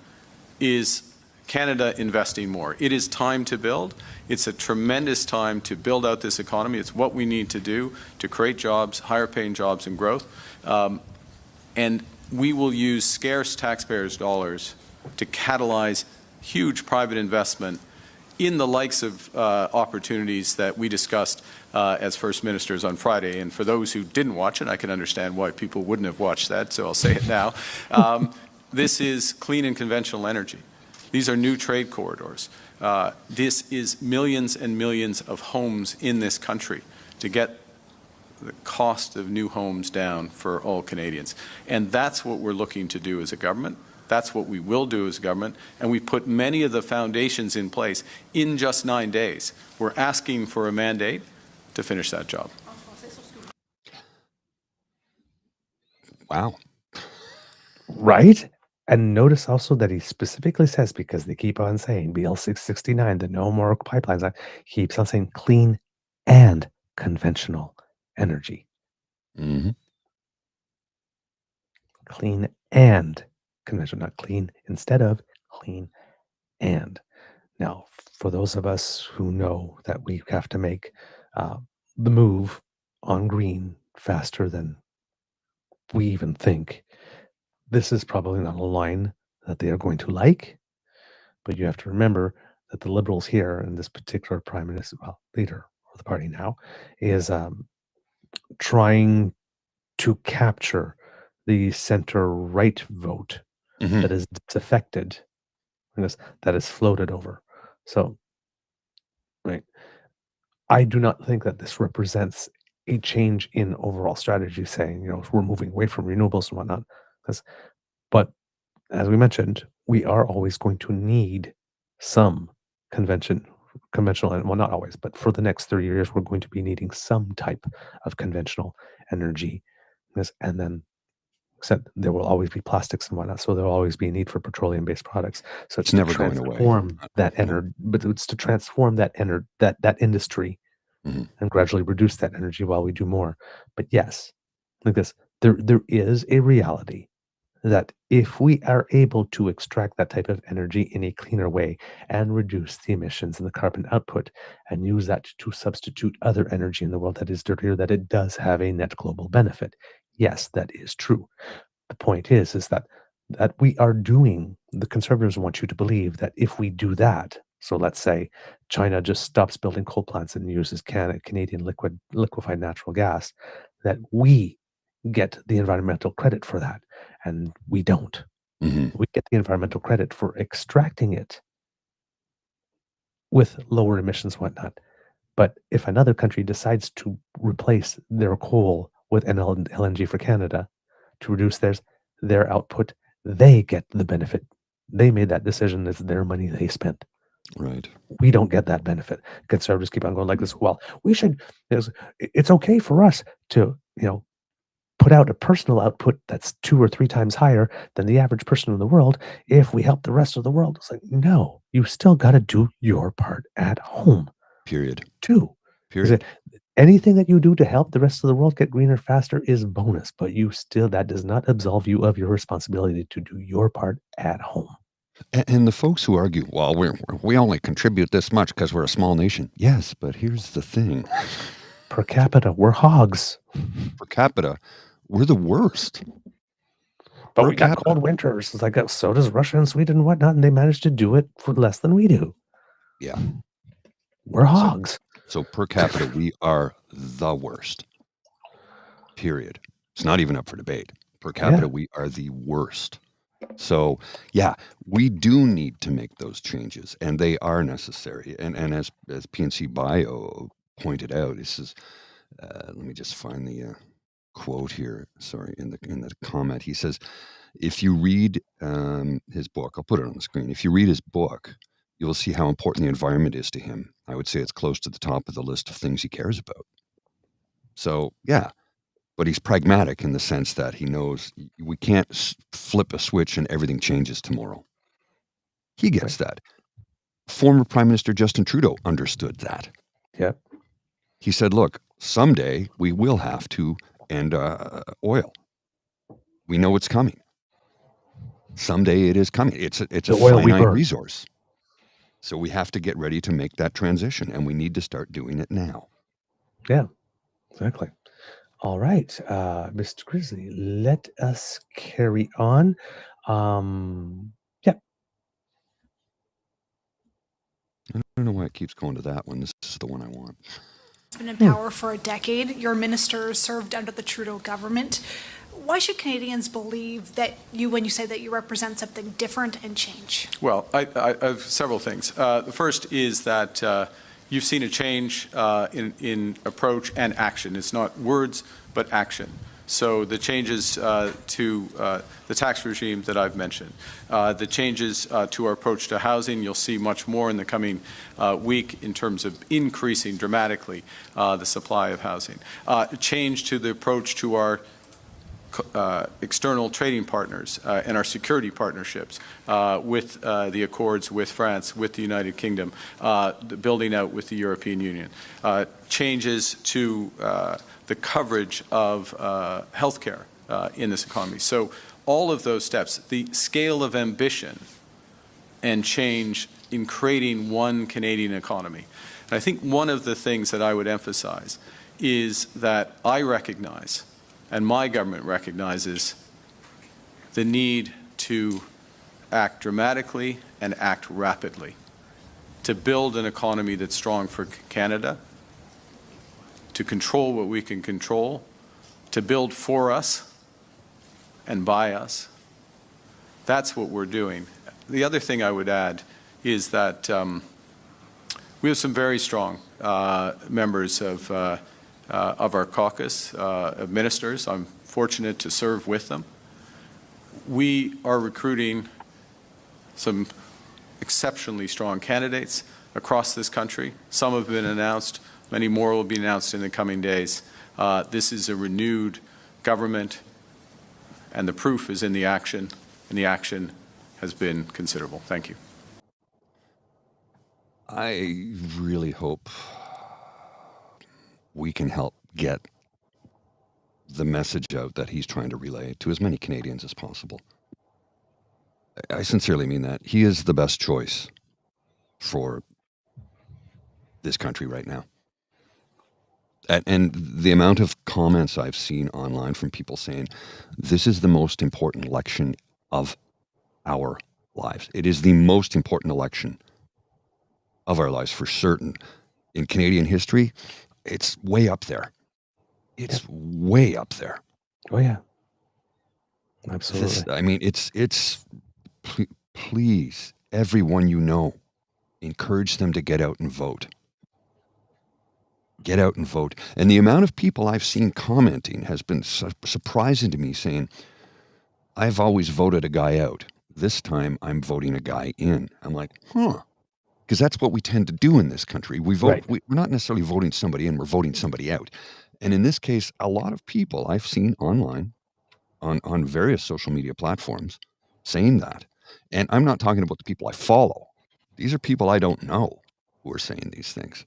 is Canada investing more. It is time to build. It's a tremendous time to build out this economy. It's what we need to do to create jobs, higher paying jobs and growth. And we will use scarce taxpayers' dollars to catalyze huge private investment in the likes of opportunities that we discussed as First Ministers on Friday. And for those who didn't watch it, I can understand why people wouldn't have watched that, so I'll say it now. This is clean and conventional energy. These are new trade corridors. This is millions and millions of homes in this country to get the cost of new homes down for all Canadians. And that's what we're looking to do as a government. That's what we will do as a government. And we put many of the foundations in place in just 9 days. We're asking for a mandate to finish that job. Wow. Right? And notice also that he specifically says, because they keep on saying BL 669, the No More Pipelines Act, he keeps on saying clean and conventional energy. Mm-hmm. Clean and conventional, not clean instead of, clean and. Now, for those of us who know that we have to make the move on green faster than we even think, this is probably not a line that they are going to like, but you have to remember that the Liberals here, and this particular Prime Minister, well, leader of the party now, is trying to capture the center-right vote that is disaffected, that is floated over. So, right, I do not think that this represents a change in overall strategy, saying, we're moving away from renewables and whatnot. But as we mentioned, we are always going to need some conventional, and well, not always, but for the next 30 years, we're going to be needing some type of conventional energy. And then said there will always be plastics and whatnot, so there will always be a need for petroleum-based products. So it's never going away. That energy, but it's to transform that industry and gradually reduce that energy while we do more. But yes, like this, there is a reality that if we are able to extract that type of energy in a cleaner way and reduce the emissions and the carbon output and use that to substitute other energy in the world that is dirtier, that it does have a net global benefit. Yes, that is true. The point is that we are doing, the conservatives want you to believe that if we do that, so let's say China just stops building coal plants and uses Canadian liquefied natural gas, that we get the environmental credit for that. And we don't. We get the environmental credit for extracting it with lower emissions, whatnot. But if another country decides to replace their coal with LNG for Canada to reduce their output, they get the benefit. They made that decision. It's their money they spent. Right. We don't get that benefit. Conservatives keep on going like this. Well, it's okay for us to, put out a personal output that's 2 or 3 times higher than the average person in the world if we help the rest of the world. It's like, no, you still got to do your part at home. Period. Too. Period. anything that you do to help the rest of the world get greener faster is bonus, but that does not absolve you of your responsibility to do your part at home. And the folks who argue, well, we only contribute this much because we're a small nation. Yes, but here's the thing. Per capita, we're hogs. Per capita, we're the worst. But we got cold winters. It's like, so does Russia and Sweden and whatnot, and they managed to do it for less than we do. Yeah. We're hogs. So per capita, we are the worst. Period. It's not even up for debate. Per capita, we are the worst. So, yeah, we do need to make those changes, and they are necessary. And as PNC Bio pointed out, this is, let me just find the quote here. Sorry, in the comment, he says, if you read his book, I'll put it on the screen. If you read his book, you will see how important the environment is to him. I would say it's close to the top of the list of things he cares about. So, yeah. But he's pragmatic in the sense that he knows we can't flip a switch and everything changes tomorrow. He gets that. Former Prime Minister Justin Trudeau understood that. Yep. He said, look, someday we will have to end oil. We know it's coming. Someday it is coming. It's a finite resource. So we have to get ready to make that transition, and we need to start doing it now. Yeah, exactly. All right, Mr. Grizzly, let us carry on. Yeah. I don't know why it keeps going to that one. This is the one I want. It's been in power for a decade. Your ministers served under the Trudeau government. Why should Canadians believe that when you say that you represent something different and change? Well, I have several things. The first is that you've seen a change in approach and action. It's not words, but action. So the changes to the tax regime that I've mentioned, the changes to our approach to housing, you'll see much more in the coming week in terms of increasing dramatically the supply of housing. Change to the approach to our external trading partners and our security partnerships with the accords with France, with the United Kingdom, the building out with the European Union. Changes to the coverage of healthcare in this economy. So all of those steps, the scale of ambition and change in creating one Canadian economy. And I think one of the things that I would emphasize is that I recognize, and my government recognizes, the need to act dramatically and act rapidly to build an economy that's strong for Canada, to control what we can control, to build for us and by us. That's what we're doing. The other thing I would add is that we have some very strong members of our caucus of ministers. I'm fortunate to serve with them. We are recruiting some exceptionally strong candidates across this country. Some have been announced. Many more will be announced in the coming days. This is a renewed government, and the proof is in the action, and the action has been considerable. Thank you. I really hope we can help get the message out that he's trying to relay to as many Canadians as possible. I sincerely mean that. He is the best choice for this country right now. And the amount of comments I've seen online from people saying, this is the most important election of our lives. It is the most important election of our lives for certain. In Canadian history, it's way up there. It's way up there. Oh, yeah. Absolutely. It's please, everyone you know, encourage them to get out and vote. Get out and vote. And the amount of people I've seen commenting has been surprising to me, saying, I've always voted a guy out. This time I'm voting a guy in. I'm like, because that's what we tend to do in this country. We vote. Right. We're not necessarily voting somebody in, we're voting somebody out. And in this case, a lot of people I've seen online on various social media platforms saying that. And I'm not talking about the people I follow. These are people I don't know who are saying these things.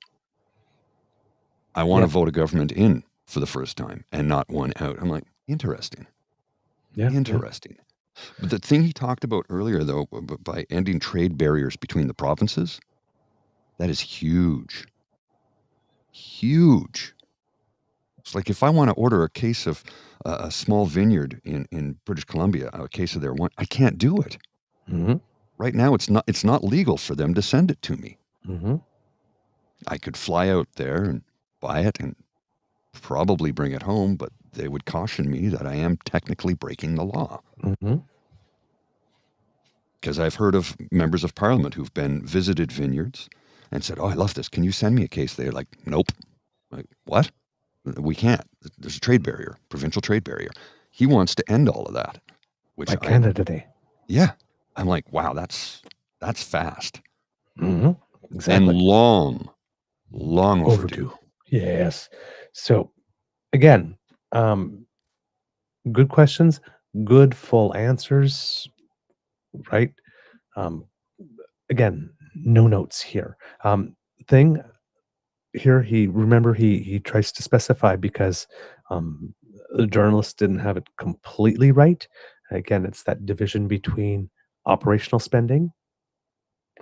I want to vote a government in for the first time and not one out. I'm like, interesting. Yeah. Interesting. Yeah. But the thing he talked about earlier, though, by ending trade barriers between the provinces, that is huge. Huge. It's like if I want to order a case of a small vineyard in British Columbia, a case of their wine, I can't do it. Mm-hmm. Right now, it's not legal for them to send it to me. Mm-hmm. I could fly out there and buy it and probably bring it home, but they would caution me that I am technically breaking the law. Mm-hmm. Because I've heard of members of parliament who've been visited vineyards and said, "Oh, I love this. Can you send me a case?" They're like, "Nope." Like, what? We can't. There's a trade barrier, provincial trade barrier. He wants to end all of that. Which Like Canada Day. Yeah. I'm like, wow, that's fast. Mm-hmm. Exactly. And long overdue. Yes. So again, good questions, good full answers, right? Again, no notes here. Thing here, he tries to specify because the journalist didn't have it completely right. Again, it's that division between operational spending,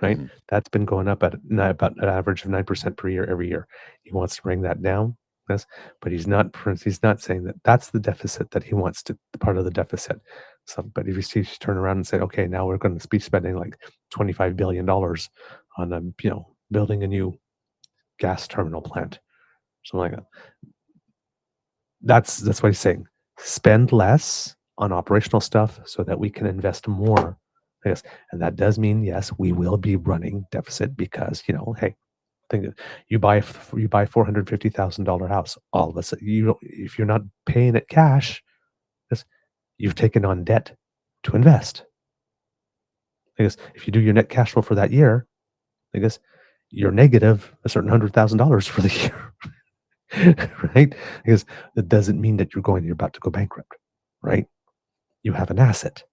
right? Mm-hmm. That's been going up at about an average of 9% per year every year. He wants to bring that down. Yes, but he's not saying that that's the deficit that he wants to part of the deficit. So, but if you turn around and say, okay, now we're going to be spending like $25 billion on building a new gas terminal plant, something like that. That's what he's saying. Spend less on operational stuff so that we can invest more. Yes, and that does mean yes, we will be running deficit because hey. Think you buy $450,000 house. All of a sudden, if you're not paying it cash, you've taken on debt to invest. Because if you do your net cash flow for that year, I guess you're negative a certain $100,000 for the year, right? Because that doesn't mean that you're about to go bankrupt, right? You have an asset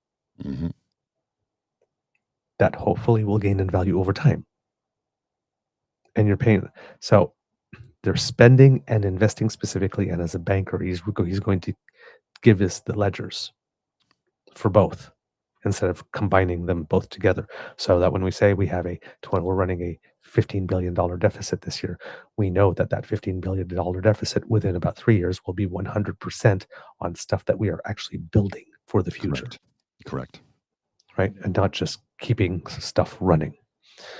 that hopefully will gain in value over time. And you're paying. So they're spending and investing specifically. And as a banker, he's going to give us the ledgers for both instead of combining them both together. So that when we say we're running a $15 billion deficit this year, we know that $15 billion deficit within about 3 years will be 100% on stuff that we are actually building for the future. Correct. Right. And not just keeping stuff running.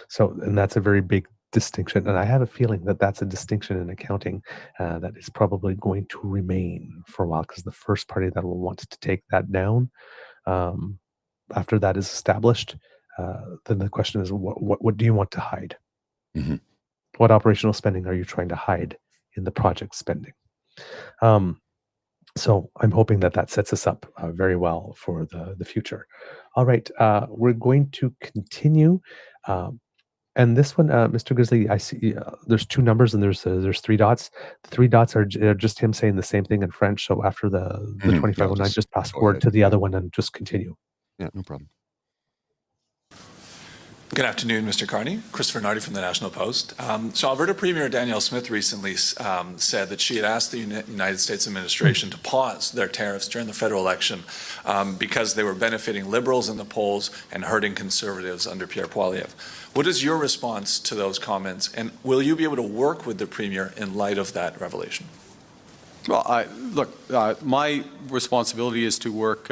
So, and that's a very big distinction, and I have a feeling that that's a distinction in accounting that is probably going to remain for a while, because the first party that will want to take that down after that is established, then the question is, what do you want to hide? Mm-hmm. What operational spending are you trying to hide in the project spending? So I'm hoping that sets us up very well for the future. All right, we're going to continue. And this one, Mr. Grizzly, I see there's two numbers and there's 3 dots. The 3 dots are just him saying the same thing in French. So after the 2509, just pass forward to the other one and just continue. Yeah, no problem. Good afternoon, Mr. Carney. Christopher Nardi from the National Post. So Alberta Premier Danielle Smith recently said that she had asked the United States administration to pause their tariffs during the federal election because they were benefiting Liberals in the polls and hurting Conservatives under Pierre Poilièvre. What is your response to those comments, and will you be able to work with the Premier in light of that revelation? Well, my responsibility is to work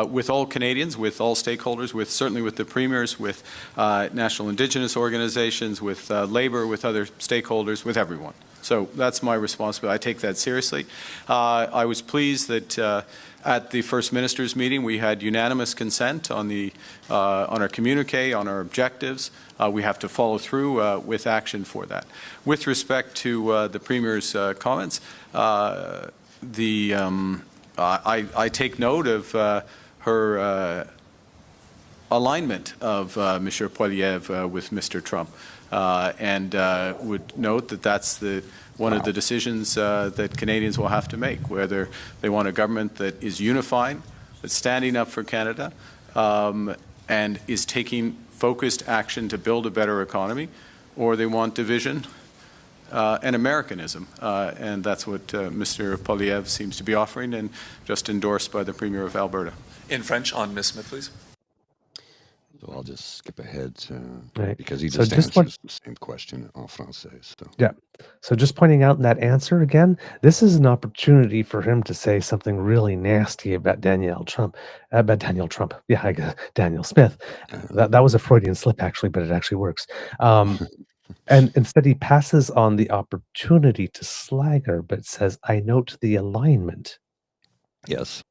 with all Canadians, with all stakeholders, certainly with the premiers, with national Indigenous organizations, with Labour, with other stakeholders, with everyone. So that's my responsibility. I take that seriously. I was pleased that at the First Minister's meeting we had unanimous consent on our communique, on our objectives. We have to follow through with action for that. With respect to the Premier's comments, I take note of her alignment of Monsieur Poilièvre with Mr. Trump, and would note that that's one of the decisions that Canadians will have to make, whether they want a government that is unifying, that's standing up for Canada, and is taking focused action to build a better economy, or they want division an Americanism, and that's what Mr. Poilièvre seems to be offering, and just endorsed by the Premier of Alberta. In French on Ms. Smith, please. So I'll just skip ahead Right. because he So just just answers the same question en français. So. Yeah. So just pointing out in that answer again, this is an opportunity for him to say something really nasty about Daniel Trump. Yeah, Daniel Smith. That was a Freudian slip, actually, but it actually works. And instead, he passes on the opportunity to slag her, but says, "I note the alignment." Yes.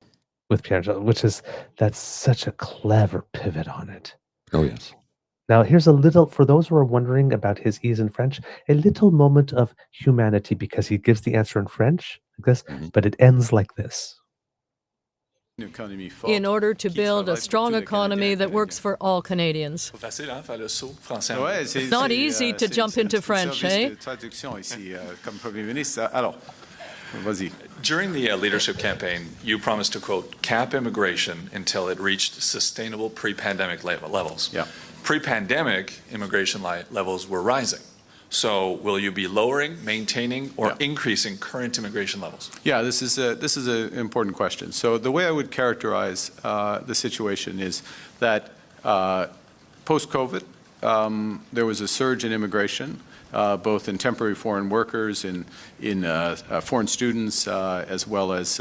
With Pierre, that's such a clever pivot on it. Oh, yes. Now, here's a little, for those who are wondering about his ease in French, a little moment of humanity, because he gives the answer in French like this, but it ends like this. In order to build a strong economy that works for all Canadians. It's not easy to jump into French, eh? During the leadership campaign, you promised to, quote, cap immigration until it reached sustainable pre-pandemic levels. Yeah. Pre-pandemic immigration levels were rising. So will you be lowering, maintaining, or increasing current immigration levels? Yeah, this is an important question. So the way I would characterize the situation is that post-COVID, there was a surge in immigration, both in temporary foreign workers, in foreign students, as well as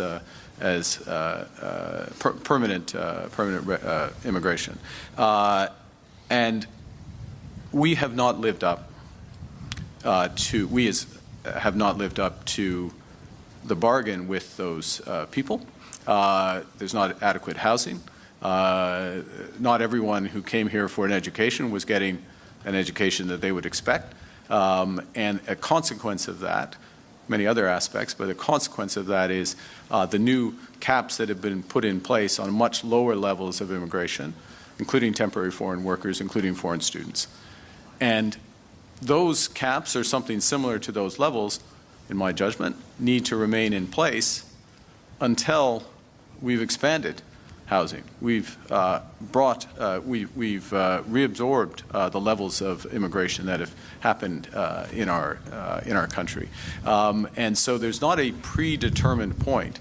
permanent immigration, and we have not lived up have not lived up to the bargain with those people. There's not adequate housing. Not everyone who came here for an education was getting an education that they would expect. And a consequence of that, many other aspects, but a consequence of that is the new caps that have been put in place on much lower levels of immigration, including temporary foreign workers, including foreign students. And those caps, or something similar to those levels, in my judgment, need to remain in place until we've expanded housing. We've reabsorbed the levels of immigration that have happened in our country, and so there's not a predetermined point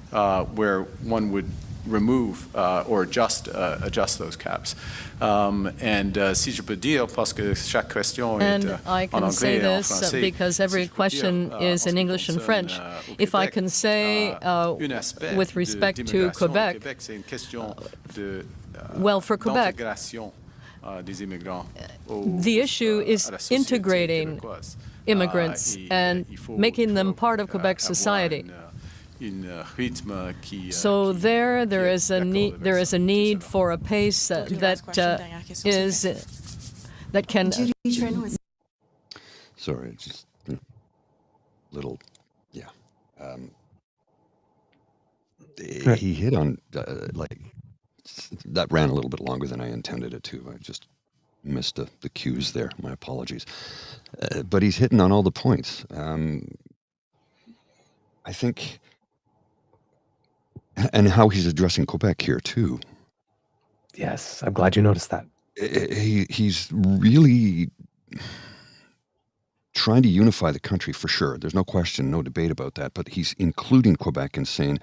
where one would remove or adjust those caps. Si je peux dire, parce que chaque question est I can say this because every question is in English and French. If I can say, with respect to Quebec, well, for Quebec, the issue is integrating immigrants and making them part of Quebec society. So there is a need for a pace that can. Sorry, just little, yeah. He hit on like that ran a little bit longer than I intended it to. I just missed the cues there. My apologies. But he's hitting on all the points. I think. And how he's addressing Quebec here, too. Yes, I'm glad you noticed that. He's really trying to unify the country, for sure. There's no question, no debate about that. But he's including Quebec and saying,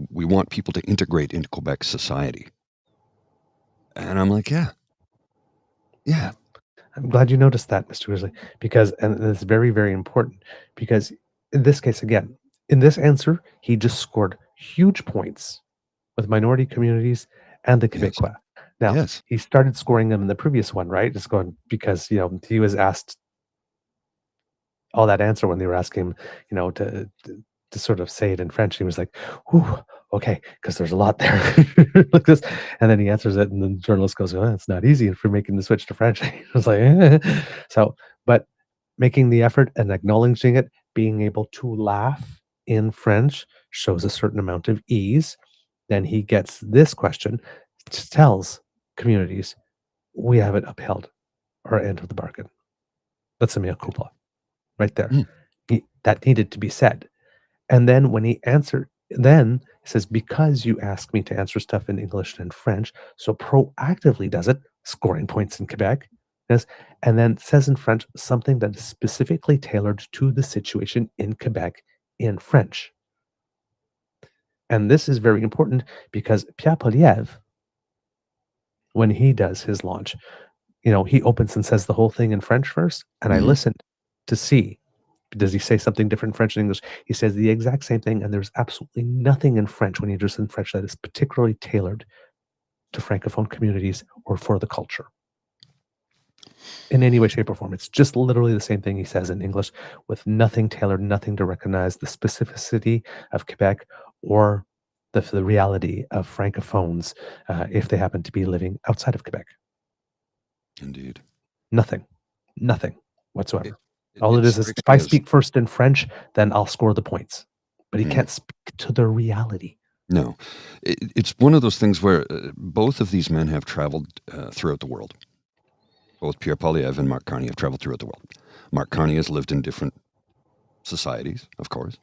we want people to integrate into Quebec society. And I'm like, yeah. I'm glad you noticed that, Mr. Grizzly, and it's very, very important, because in this case, again, in this answer, he just scored huge points with minority communities and the Quebecois. Now, he started scoring them in the previous one, right? Just going because, he was asked all that answer when they were asking him, to sort of say it in French. He was like, whew, okay, because there's a lot there like this. And then he answers it, and the journalist goes, oh, it's not easy if we're making the switch to French. I was like, So, but making the effort and acknowledging it, being able to laugh in French shows a certain amount of ease. Then he gets this question, tells communities, we haven't upheld our end of the bargain. That's a mea culpa right there. That needed to be said. And then when he answered, then he says, because you asked me to answer stuff in English and French, so proactively does it, scoring points in Quebec, Yes. And then says in French something that is specifically tailored to the situation in Quebec in French. And this is very important because Pierre Poilièvre, when he does his launch, he opens and says the whole thing in French first. And I listened to see, does he say something different in French and English? He says the exact same thing. And there's absolutely nothing in French when he addresses in French that is particularly tailored to Francophone communities or for the culture in any way, shape, or form. It's just literally the same thing he says in English with nothing tailored, nothing to recognize the specificity of Quebec or the reality of Francophones if they happen to be living outside of Quebec. Indeed. Nothing whatsoever. All it is if I speak first in French, then I'll score the points. But he can't speak to the reality. No. It's one of those things where both of these men have traveled throughout the world. Both Pierre Poilièvre and Mark Carney have traveled throughout the world. Mark Carney has lived in different societies, of course.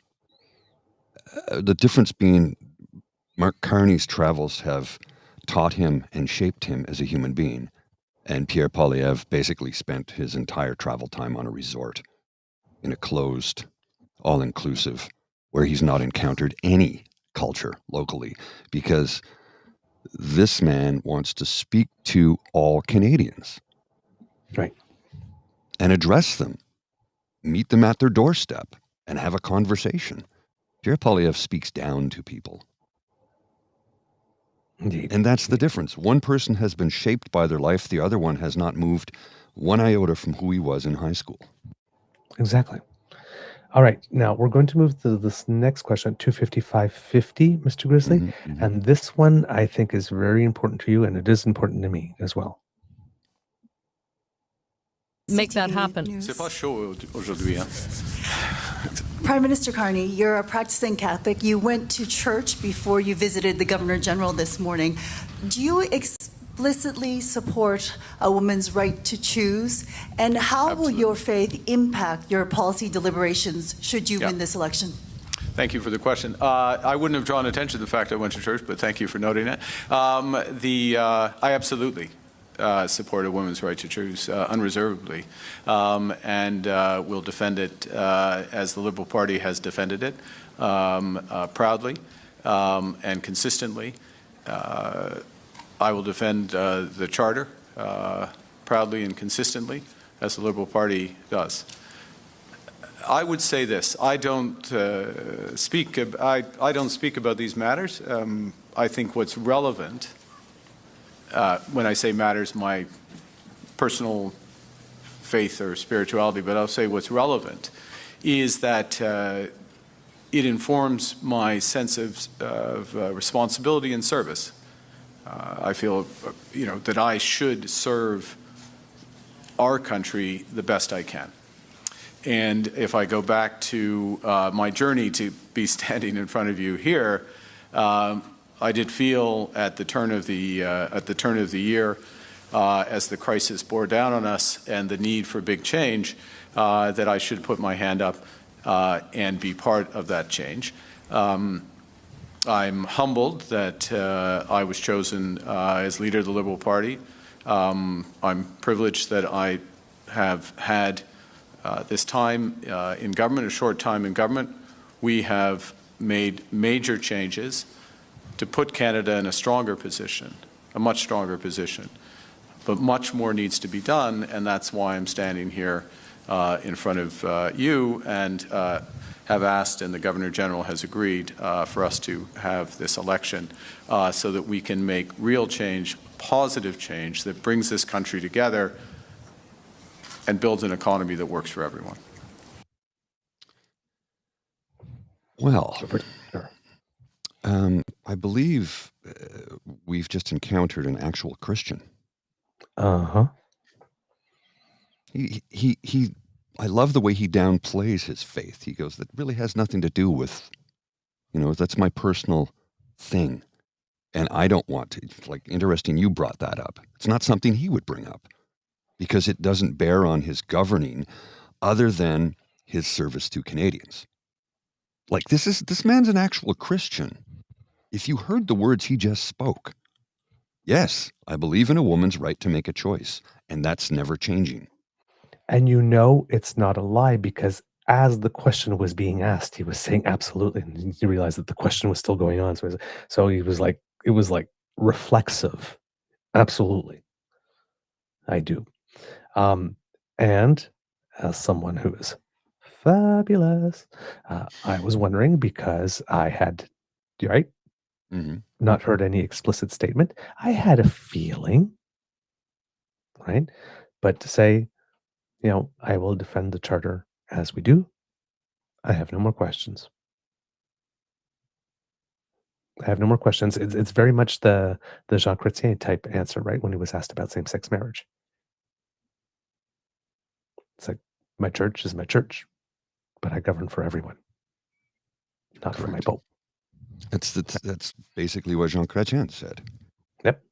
The difference being Mark Carney's travels have taught him and shaped him as a human being. And Pierre Poilièvre basically spent his entire travel time on a resort in a closed, all-inclusive, where he's not encountered any culture locally, because this man wants to speak to all Canadians. Right. And address them, meet them at their doorstep, and have a conversation. Pierre Poilièvre speaks down to people. Indeed. And that's the difference. One person has been shaped by their life. The other one has not moved one iota from who he was in high school. Exactly. All right. Now we're going to move to this next question, 25550, Mr. Grizzly. And this one I think is very important to you, and it is important to me as well. Make that happen. Prime Minister Carney, you're a practicing Catholic. You went to church before you visited the Governor General this morning. Do you explicitly support a woman's right to choose? And how will your faith impact your policy deliberations should you win this election? Thank you for the question. I wouldn't have drawn attention to the fact I went to church, but thank you for noting it. I absolutely support a woman's right to choose unreservedly, and will defend it as the Liberal Party has defended it proudly and consistently. I will defend the Charter proudly and consistently, as the Liberal Party does. I would say this: I don't speak about these matters. I think what's relevant. When I say matters, my personal faith or spirituality, but I'll say what's relevant is that it informs my sense of responsibility and service. I feel, that I should serve our country the best I can. And if I go back to my journey to be standing in front of you here, I did feel at the turn of the year, as the crisis bore down on us and the need for big change, that I should put my hand up and be part of that change. I'm humbled that I was chosen as leader of the Liberal Party. I'm privileged that I have had this time in government, a short time in government. We have made major changes to put Canada in a stronger position, a much stronger position. But much more needs to be done, and that's why I'm standing here in front of you and have asked, and the Governor General has agreed, for us to have this election so that we can make real change, positive change that brings this country together and builds an economy that works for everyone. Well, I believe we've just encountered an actual Christian. Uh-huh. I love the way he downplays his faith. He goes, that really has nothing to do with, that's my personal thing. And I don't want to, interesting you brought that up. It's not something he would bring up because it doesn't bear on his governing other than his service to Canadians. This man's an actual Christian. If you heard the words he just spoke, Yes, I believe in a woman's right to make a choice, and that's never changing. And it's not a lie because as the question was being asked, he was saying absolutely, and you realize that the question was still going on. So he was like, it was like reflexive. Absolutely, I do. And as someone who is fabulous, I was wondering because I had, right, not heard any explicit statement. I had a feeling, right, but to say, I will defend the charter as we do. I have no more questions. I have no more questions. It's very much the Jean Chrétien type answer, right? When he was asked about same-sex marriage. It's like, my church is my church, but I govern for everyone, not for my pope. That's basically what Jean Chrétien said. Yep.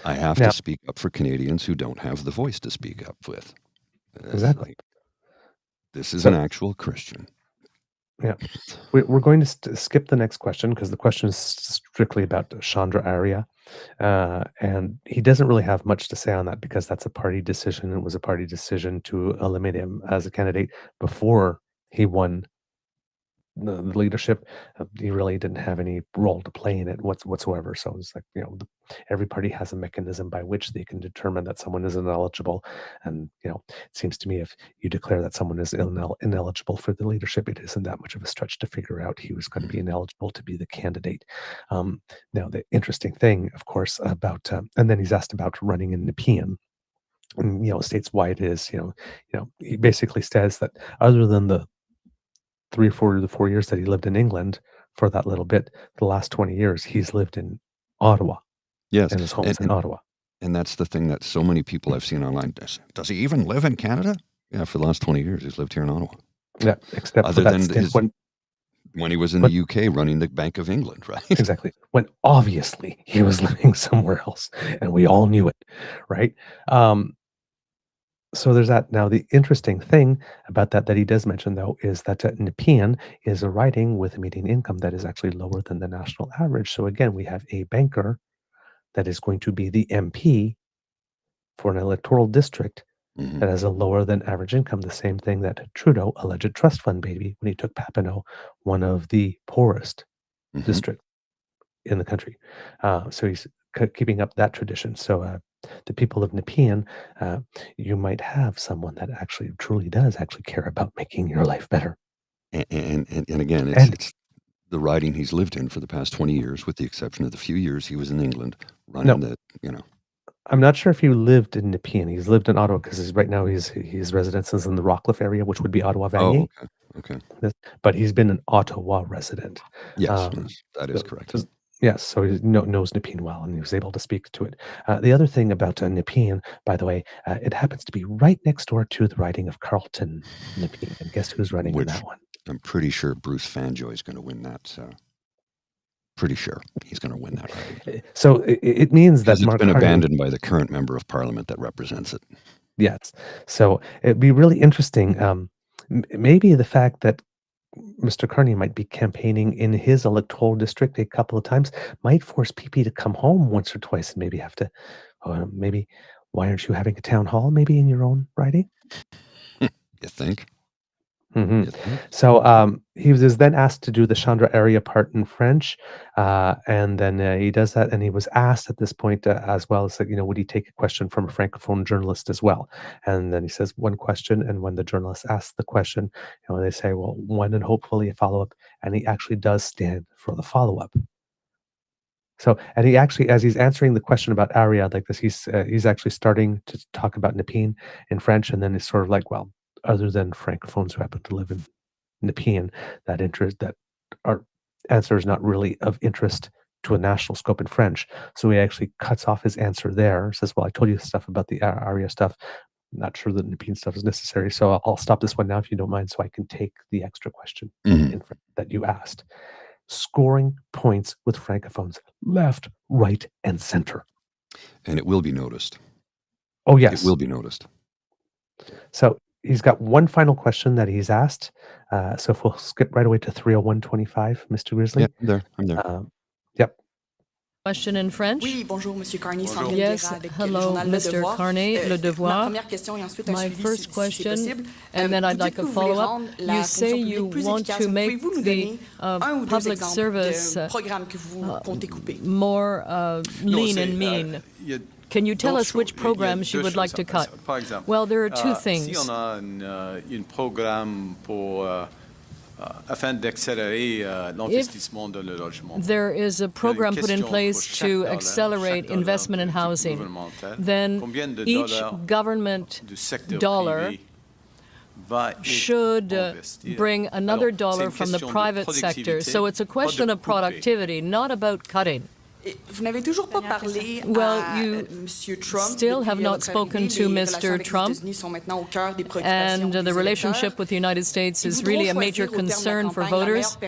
I have to speak up for Canadians who don't have the voice to speak up with. Exactly. This is an actual Christian. Yeah. We're going to skip the next question because the question is strictly about Chandra Arya. And he doesn't really have much to say on that because that's a party decision. It was a party decision to eliminate him as a candidate before he won the leadership. He really didn't have any role to play in it whatsoever. So it's like, every party has a mechanism by which they can determine that someone is ineligible. And, it seems to me if you declare that someone is ineligible for the leadership, it isn't that much of a stretch to figure out he was going to be ineligible to be the candidate. Now, the interesting thing, of course, about, and then he's asked about running in Nepean. And, states why it is, he basically says that other than the 3 or 4 years that he lived in England for that little bit, the last 20 years, he's lived in Ottawa. Yes. And his home's in Ottawa. And that's the thing that so many people I've seen online. Does he even live in Canada? Yeah, for the last 20 years, he's lived here in Ottawa. Yeah, except other for than that when he was in the UK running the Bank of England, right? Exactly. When obviously he was living somewhere else, and we all knew it, right? So there's that. Now, the interesting thing about that he does mention, though, is that Nepean is a riding with a median income that is actually lower than the national average. So again, we have a banker that is going to be the MP for an electoral district that has a lower than average income. The same thing that Trudeau, alleged trust fund baby, when he took Papineau, one of the poorest districts in the country. So he's keeping up that tradition. So the people of Nepean, you might have someone that actually truly does actually care about making your life better. And again, it's the riding he's lived in for the past 20 years, with the exception of the few years he was in England running I'm not sure if he lived in Nepean. He's lived in Ottawa because right now his residence is in the Rockcliffe area, which would be Ottawa-Vanier. Oh, okay. But he's been an Ottawa resident. Yes, that is correct. Yes, so he knows Nepean well, and he was able to speak to it. The other thing about Nepean, by the way, it happens to be right next door to the riding of Carleton, Nepean. And guess who's running in that one? I'm pretty sure Bruce Fanjoy is going to win that. So pretty sure he's going to win that riding. So it means that it's been abandoned by the current member of parliament that represents it. Yes. So it'd be really interesting. Maybe the fact that Mr. Carney might be campaigning in his electoral district a couple of times might force PP to come home once or twice and maybe have to, maybe, why aren't you having a town hall maybe in your own riding? You think? So he was then asked to do the Chandra Arya part in French, and then he does that, and he was asked at this point as well as would he take a question from a francophone journalist as well? And then he says one question, and when the journalist asks the question, they say, well, one and hopefully a follow-up, and he actually does stand for the follow-up. So, and he actually, as he's answering the question about Arya like this, he's actually starting to talk about Nepean in French, and then it's sort of like, well, other than francophones who happen to live in Nepean, that our answer is not really of interest to a national scope in French. So he actually cuts off his answer there, says, well, I told you stuff about the Arya stuff. I'm not sure that Nepean stuff is necessary. So I'll stop this one now if you don't mind, so I can take the extra question in French that you asked. Scoring points with francophones, left, right, and center. And it will be noticed. Oh, yes. It will be noticed. So he's got one final question that he's asked. So if we'll skip right away to 30125, Mr. Grizzly. Yeah, I'm there. Yep. Question in French? Oui, bonjour, Monsieur Carney. Yes, hello, Mr. Carney, Le Devoir. My first question, and then I'd like a follow-up. You say you want to make the public service more lean and mean. Can you tell us which programs you would like to cut? Well, there are two things. Si on a un programme pour afin d'accélérer l'investissement dans le logement. There is a program put in place to accelerate investment in housing. Then each government dollar should bring another dollar from the private sector. So it's a question of productivity, not about cutting. Vous n'avez toujours pas parlé à Monsieur Trump. Still have not spoken to Mr. Trump, and the relationship with the United States is really a major concern for voters.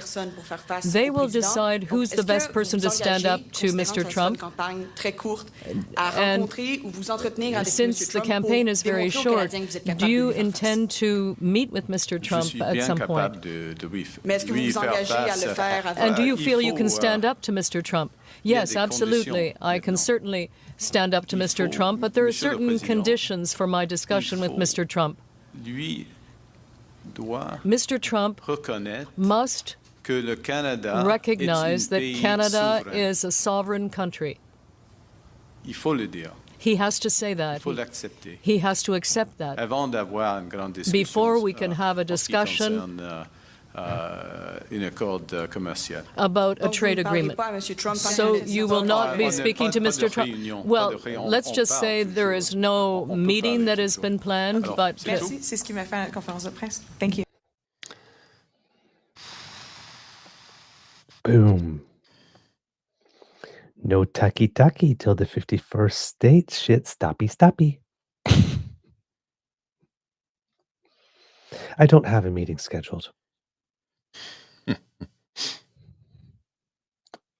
They will decide who's the best person to stand up to Mr. Trump. And since the campaign is very short, do you intend to meet with Mr. Trump at some point? And do you feel you can stand up to Mr. Trump? Yes, absolutely. I can certainly stand up to Mr. Trump, but there are certain conditions for my discussion with Mr. Trump. Mr. Trump must recognize that Canada is a sovereign country. He has to say that. He has to accept that. Before we can have a discussion about a trade agreement. So you will not be speaking to Mr. Trump? Well, let's just say there is no meeting that has been planned, but... Merci, c'est ce qui m'a fait la conférence de presse. Thank you. Boom. No tucky-tucky till the 51st state. Shit, stoppy. I don't have a meeting scheduled.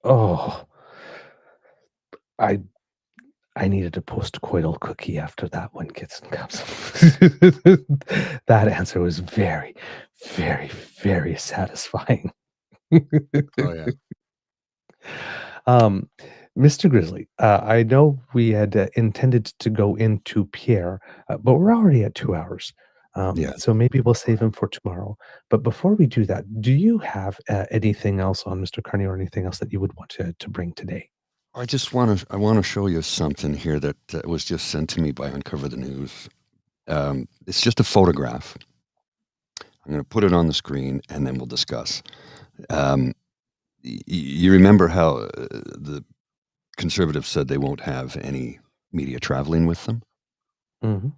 Oh, I needed a post-coital cookie after that one, Kits and Cups. That answer was very, very, very satisfying. Oh, yeah. Mr. Grizzly, I know we had intended to go into Pierre, but we're already at 2 hours. So maybe we'll save him for tomorrow. But before we do that, do you have anything else on Mr. Carney or anything else that you would want to bring today? I want to show you something here that was just sent to me by Uncover the News. It's just a photograph. I'm going to put it on the screen and then we'll discuss. You remember how the Conservatives said they won't have any media traveling with them? Mm-hmm.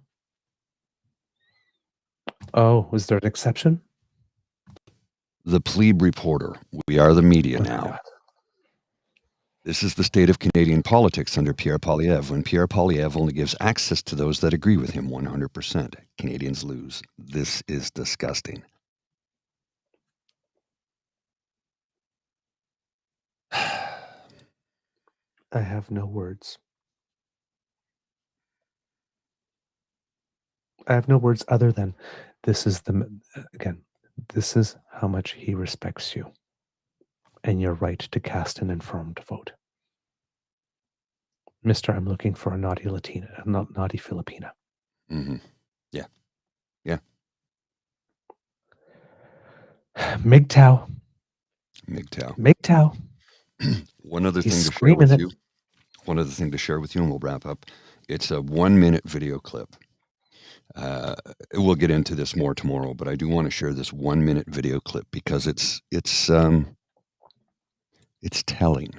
Oh, was there an exception? The plebe reporter. We are the media now. God. This is the state of Canadian politics under Pierre Poilièvre, when Pierre Poilièvre only gives access to those that agree with him 100%. Canadians lose. This is disgusting. I have no words. I have no words other than this is this is how much he respects you and your right to cast an informed vote. Mister, I'm looking for a naughty Latina, not naughty Filipina. Mm-hmm. Yeah. MGTOW. One other thing He's to share with screaming you. One other thing to share with you, and we'll wrap up. It's a 1-minute video clip. We'll get into this more tomorrow, but I do want to share this 1-minute video clip because it's telling.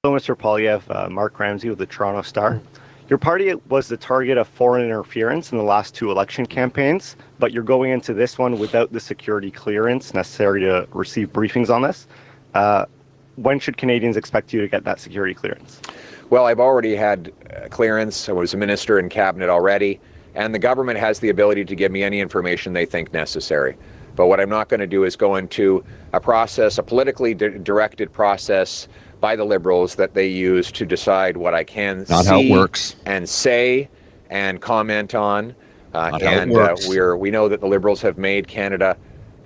Hello, Mr. Poilièvre, Mark Ramsey with the Toronto Star. Your party was the target of foreign interference in the last 2 election campaigns, but you're going into this one without the security clearance necessary to receive briefings on this. When should Canadians expect you to get that security clearance? Well, I've already had clearance. I was a minister in cabinet already, and the government has the ability to give me any information they think necessary. But what I'm not going to do is go into a process, a politically directed process by the Liberals that they use to decide what I can Not see how it works. and say and comment on. Not how it works. We know that the Liberals have made Canada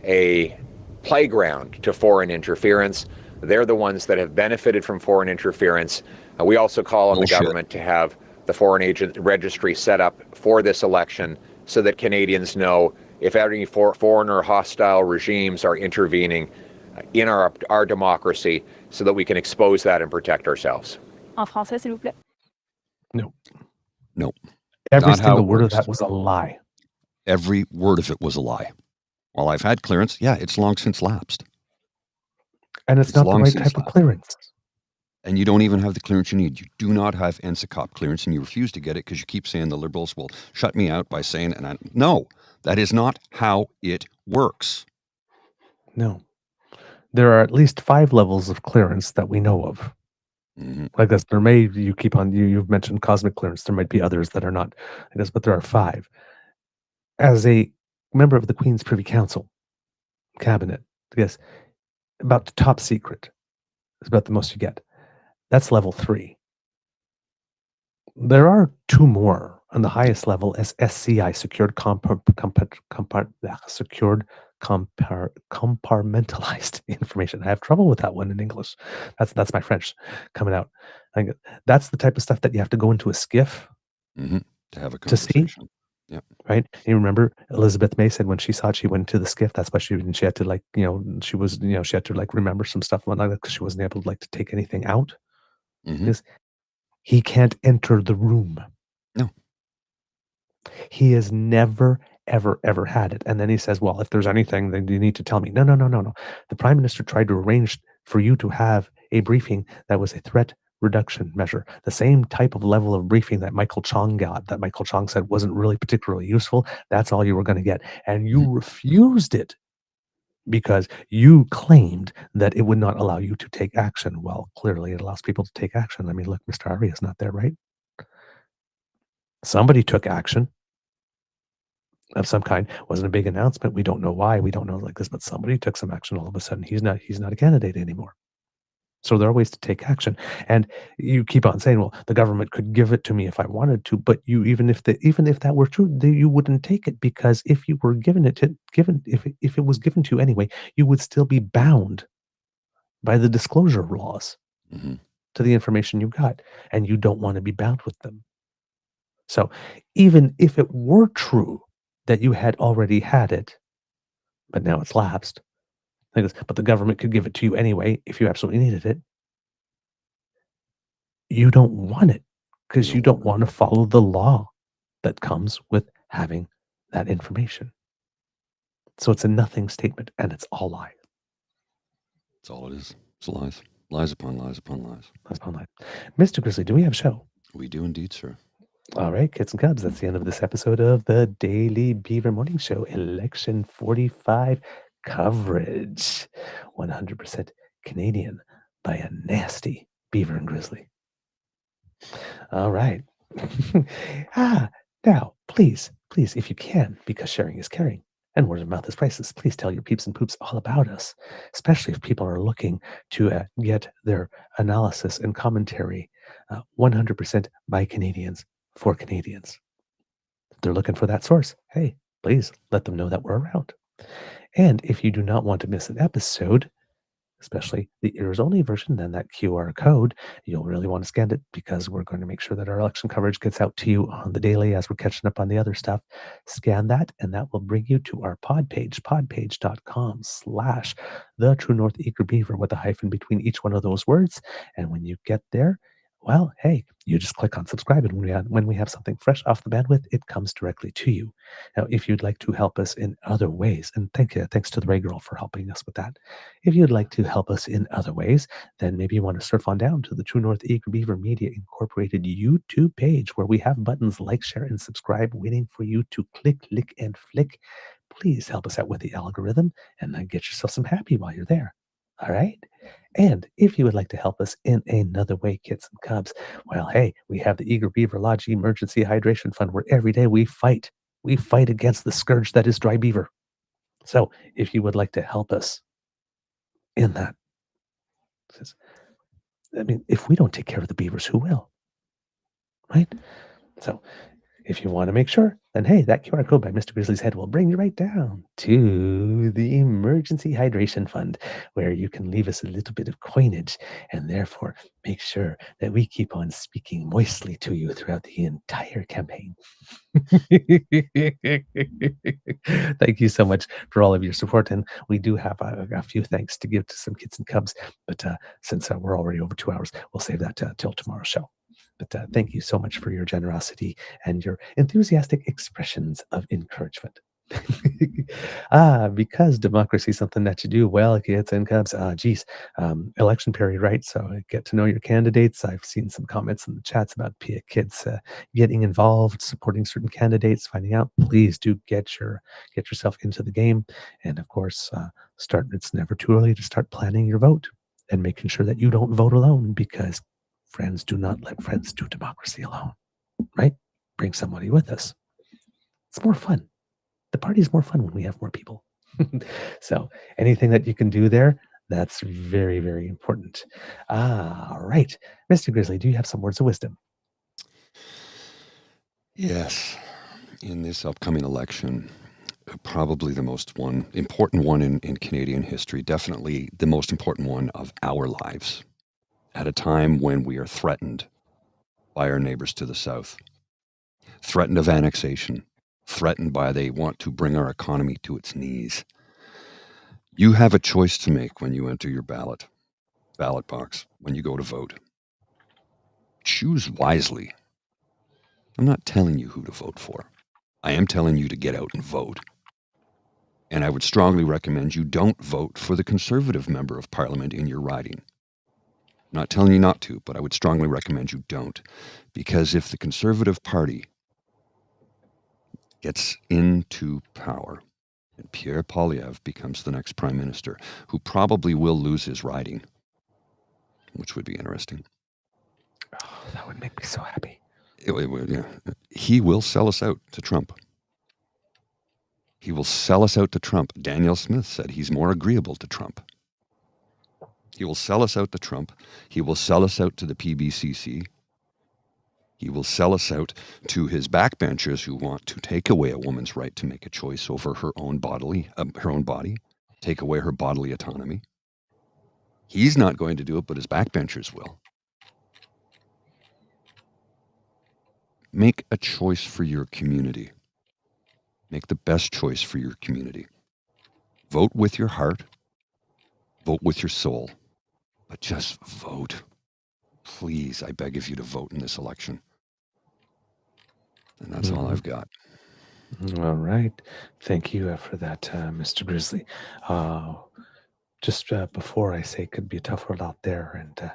a playground to foreign interference. They're the ones that have benefited from foreign interference. We also call on the government to have the foreign agent registry set up for this election so that Canadians know if any foreign or hostile regimes are intervening in our democracy so that we can expose that and protect ourselves. En français, s'il vous plaît. No. No. Every Not how single it word of works. that was a lie. Every word of it was a lie. While I've had clearance, yeah, it's long since lapsed. And it's not the right type of clearance. And you don't even have the clearance you need. You do not have NSICOP clearance, and you refuse to get it because you keep saying the Liberals will shut me out by saying, no, that is not how it works. No. There are at least 5 levels of clearance that we know of. Mm-hmm. Like this, there may, you've mentioned cosmic clearance. There might be others that are not, I guess, but there are 5. As a member of the Queen's Privy Council cabinet, I guess, about the top secret is about the most you get. That's level 3. There are 2 more on the highest level as SCI, secured compartmentalized information. I have trouble with that one in English. That's my French coming out. I think that's the type of stuff that you have to go into a skiff to have a conversation. To see. Yeah. Right. You remember Elizabeth May said when she saw it, she went to the skiff. That's why she had to she had to remember some stuff because she wasn't able to take anything out. Because he can't enter the room. No. He has never, ever, ever had it. And then he says, well, if there's anything, then you need to tell me. No. The Prime Minister tried to arrange for you to have a briefing that was a threat reduction measure. The same type of level of briefing that Michael Chong got, that Michael Chong said wasn't really particularly useful. That's all you were going to get. And you refused it because you claimed that it would not allow you to take action. Well, clearly it allows people to take action. I mean, look, Mr. Ari is not there, right? Somebody took action of some kind. Wasn't a big announcement. We don't know why. We don't know like this, but somebody took some action. All of a sudden, he's not a candidate anymore. So there are ways to take action. And you keep on saying, well, the government could give it to me if I wanted to, but you even if that were true, you wouldn't take it, because if you were if it was given to you anyway, you would still be bound by the disclosure laws to the information you got, and you don't want to be bound with them. So even if it were true that you had already had it, but now it's lapsed, but the government could give it to you anyway if you absolutely needed it, you don't want it because you don't want to follow the law that comes with having that information. So it's a nothing statement, and it's all lies. That's all it is. It's lies. Lies upon lies upon lies. Lies upon lies. Mr. Grizzly, do we have a show? We do indeed, sir. All right, kids and cubs, that's the end of this episode of the Daily Beaver Morning Show, Election 45 coverage. 100% Canadian by a nasty beaver and grizzly. All right. Now, please, if you can, because sharing is caring and word of mouth is priceless, please tell your peeps and poops all about us, especially if people are looking to get their analysis and commentary 100% by Canadians for Canadians. If they're looking for that source, hey, please let them know that we're around. And if you do not want to miss an episode, especially the ears-only version, then that QR code, you'll really want to scan it, because we're going to make sure that our election coverage gets out to you on the daily as we're catching up on the other stuff. Scan that, and that will bring you to our pod page, podpage.com/the-true-northeagerbeaver with a hyphen between each one of those words. And when you get there, well, hey, you just click on subscribe, and when we have something fresh off the bandwidth, it comes directly to you. Now, if you'd like to help us in other ways, and thanks to the Ray Girl for helping us with that. If you'd like to help us in other ways, then maybe you want to surf on down to the True North Eager Beaver Media Incorporated YouTube page, where we have buttons like, share, and subscribe waiting for you to click, lick, and flick. Please help us out with the algorithm, and then get yourself some happy while you're there. All right? And if you would like to help us in another way, kids and cubs, well, hey, we have the Eager Beaver Lodge Emergency Hydration Fund, where every day we fight against the scourge that is dry beaver. So if you would like to help us in that, I mean, if we don't take care of the beavers, who will? Right? So if you want to make sure, then hey, that QR code by Mr. Grizzly's head will bring you right down to the Emergency Hydration Fund, where you can leave us a little bit of coinage and therefore make sure that we keep on speaking moistly to you throughout the entire campaign. Thank you so much for all of your support. And we do have a few thanks to give to some kids and cubs. But since we're already over 2 hours, we'll save that till tomorrow's show. But thank you so much for your generosity and your enthusiastic expressions of encouragement. Because democracy is something that you do well, kids and cubs. Election period, right? So get to know your candidates. I've seen some comments in the chats about kids getting involved, supporting certain candidates, finding out. Please do get yourself into the game, and of course, it's never too early to start planning your vote and making sure that you don't vote alone, because friends do not let friends do democracy alone, right? Bring somebody with us. It's more fun. The party is more fun when we have more people. So anything that you can do there, that's very, very important. All right. Mr. Grizzly, do you have some words of wisdom? Yes. In this upcoming election, probably the most important one in Canadian history, definitely the most important one of our lives, at a time when we are threatened by our neighbors to the south, threatened of annexation, threatened by they want to bring our economy to its knees. You have a choice to make when you enter your ballot box, when you go to vote. Choose wisely. I'm not telling you who to vote for. I am telling you to get out and vote. And I would strongly recommend you don't vote for the Conservative member of Parliament in your riding. I'm not telling you not to, but I would strongly recommend you don't. Because if the Conservative Party gets into power and Pierre Poilièvre becomes the next Prime Minister, who probably will lose his riding, which would be interesting. Oh, that would make me so happy. Yeah. He will sell us out to Trump. He will sell us out to Trump. Daniel Smith said he's more agreeable to Trump. He will sell us out to Trump. He will sell us out to the PBCC. He will sell us out to his backbenchers who want to take away a woman's right to make a choice over her own body, take away her bodily autonomy. He's not going to do it, but his backbenchers will. Make a choice for your community. Make the best choice for your community. Vote with your heart. Vote with your soul. But just vote. Please, I beg of you to vote in this election. And that's all I've got. All right. Thank you for that, Mr. Grizzly. Just before I say it could be a tough world out there, and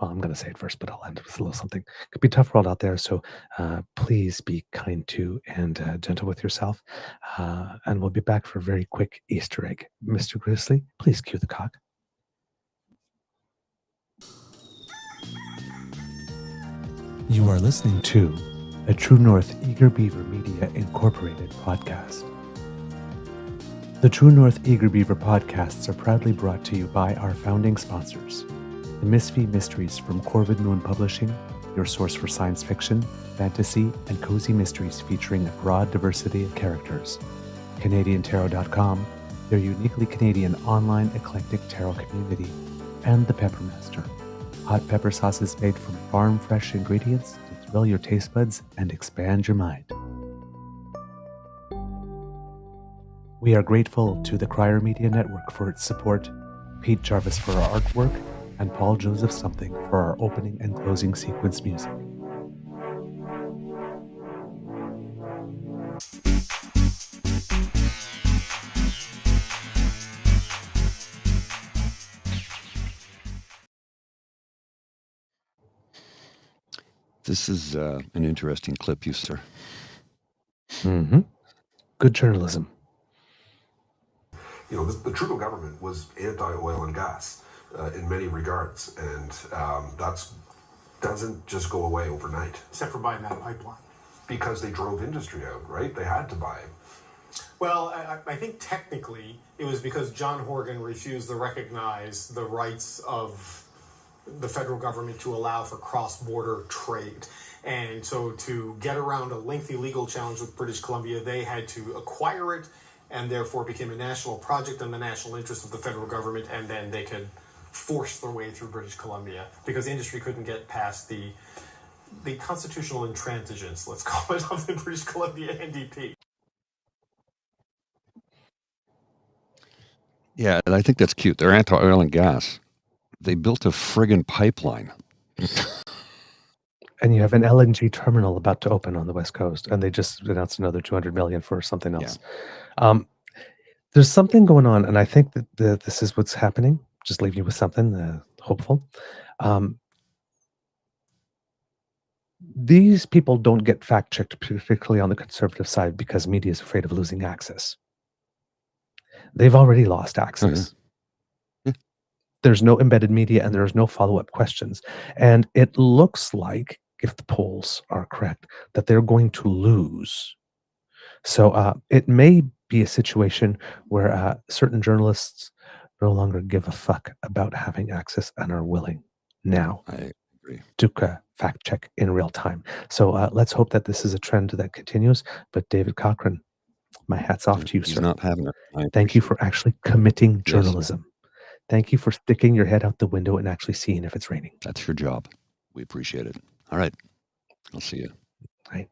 well, I'm going to say it first, but I'll end with a little something. It could be a tough world out there, so please be kind to and gentle with yourself. And we'll be back for a very quick Easter egg. Mr. Grizzly, please cue the cock. You are listening to a True North Eager Beaver Media Incorporated podcast. The True North Eager Beaver podcasts are proudly brought to you by our founding sponsors, the Misfit Mysteries from Corvid Moon Publishing, your source for science fiction, fantasy, and cozy mysteries featuring a broad diversity of characters, CanadianTarot.com, their uniquely Canadian online eclectic tarot community, and the Peppermaster, hot pepper sauces made from farm-fresh ingredients to thrill your taste buds and expand your mind. We are grateful to the Crier Media Network for its support, Pete Jarvis for our artwork, and Paul Joseph Something for our opening and closing sequence music. This is an interesting clip, sir. Mm-hmm. Good journalism. You know, the Trudeau government was anti-oil and gas in many regards, and that doesn't just go away overnight. Except for buying that pipeline. Because they drove industry out, right? They had to buy it. Well, I think technically it was because John Horgan refused to recognize the rights of the federal government to allow for cross-border trade. And so to get around a lengthy legal challenge with British Columbia, they had to acquire it, and therefore became a national project in the national interest of the federal government, and then they could force their way through British Columbia because the industry couldn't get past the constitutional intransigence, let's call it, of the British Columbia NDP. Yeah, and I think that's cute. They're anti-oil and gas. They built a friggin' pipeline. And you have an LNG terminal about to open on the West Coast, and they just announced another $200 million for something else. Yeah. There's something going on, and I think that this is what's happening. Just leave you with something hopeful. These people don't get fact-checked, particularly on the conservative side, because media is afraid of losing access. They've already lost access. Mm-hmm. Yeah. There's no embedded media, and there's no follow-up questions. And it looks like, if the polls are correct, that they're going to lose. So it may be a situation where certain journalists no longer give a fuck about having access and are willing now to fact check in real time. So let's hope that this is a trend that continues. But David Cochrane, my hat's off to you, He's sir. not having it. Thank you for actually committing journalism. Yes. Thank you for sticking your head out the window and actually seeing if it's raining. That's your job. We appreciate it. All right. I'll see you. All right.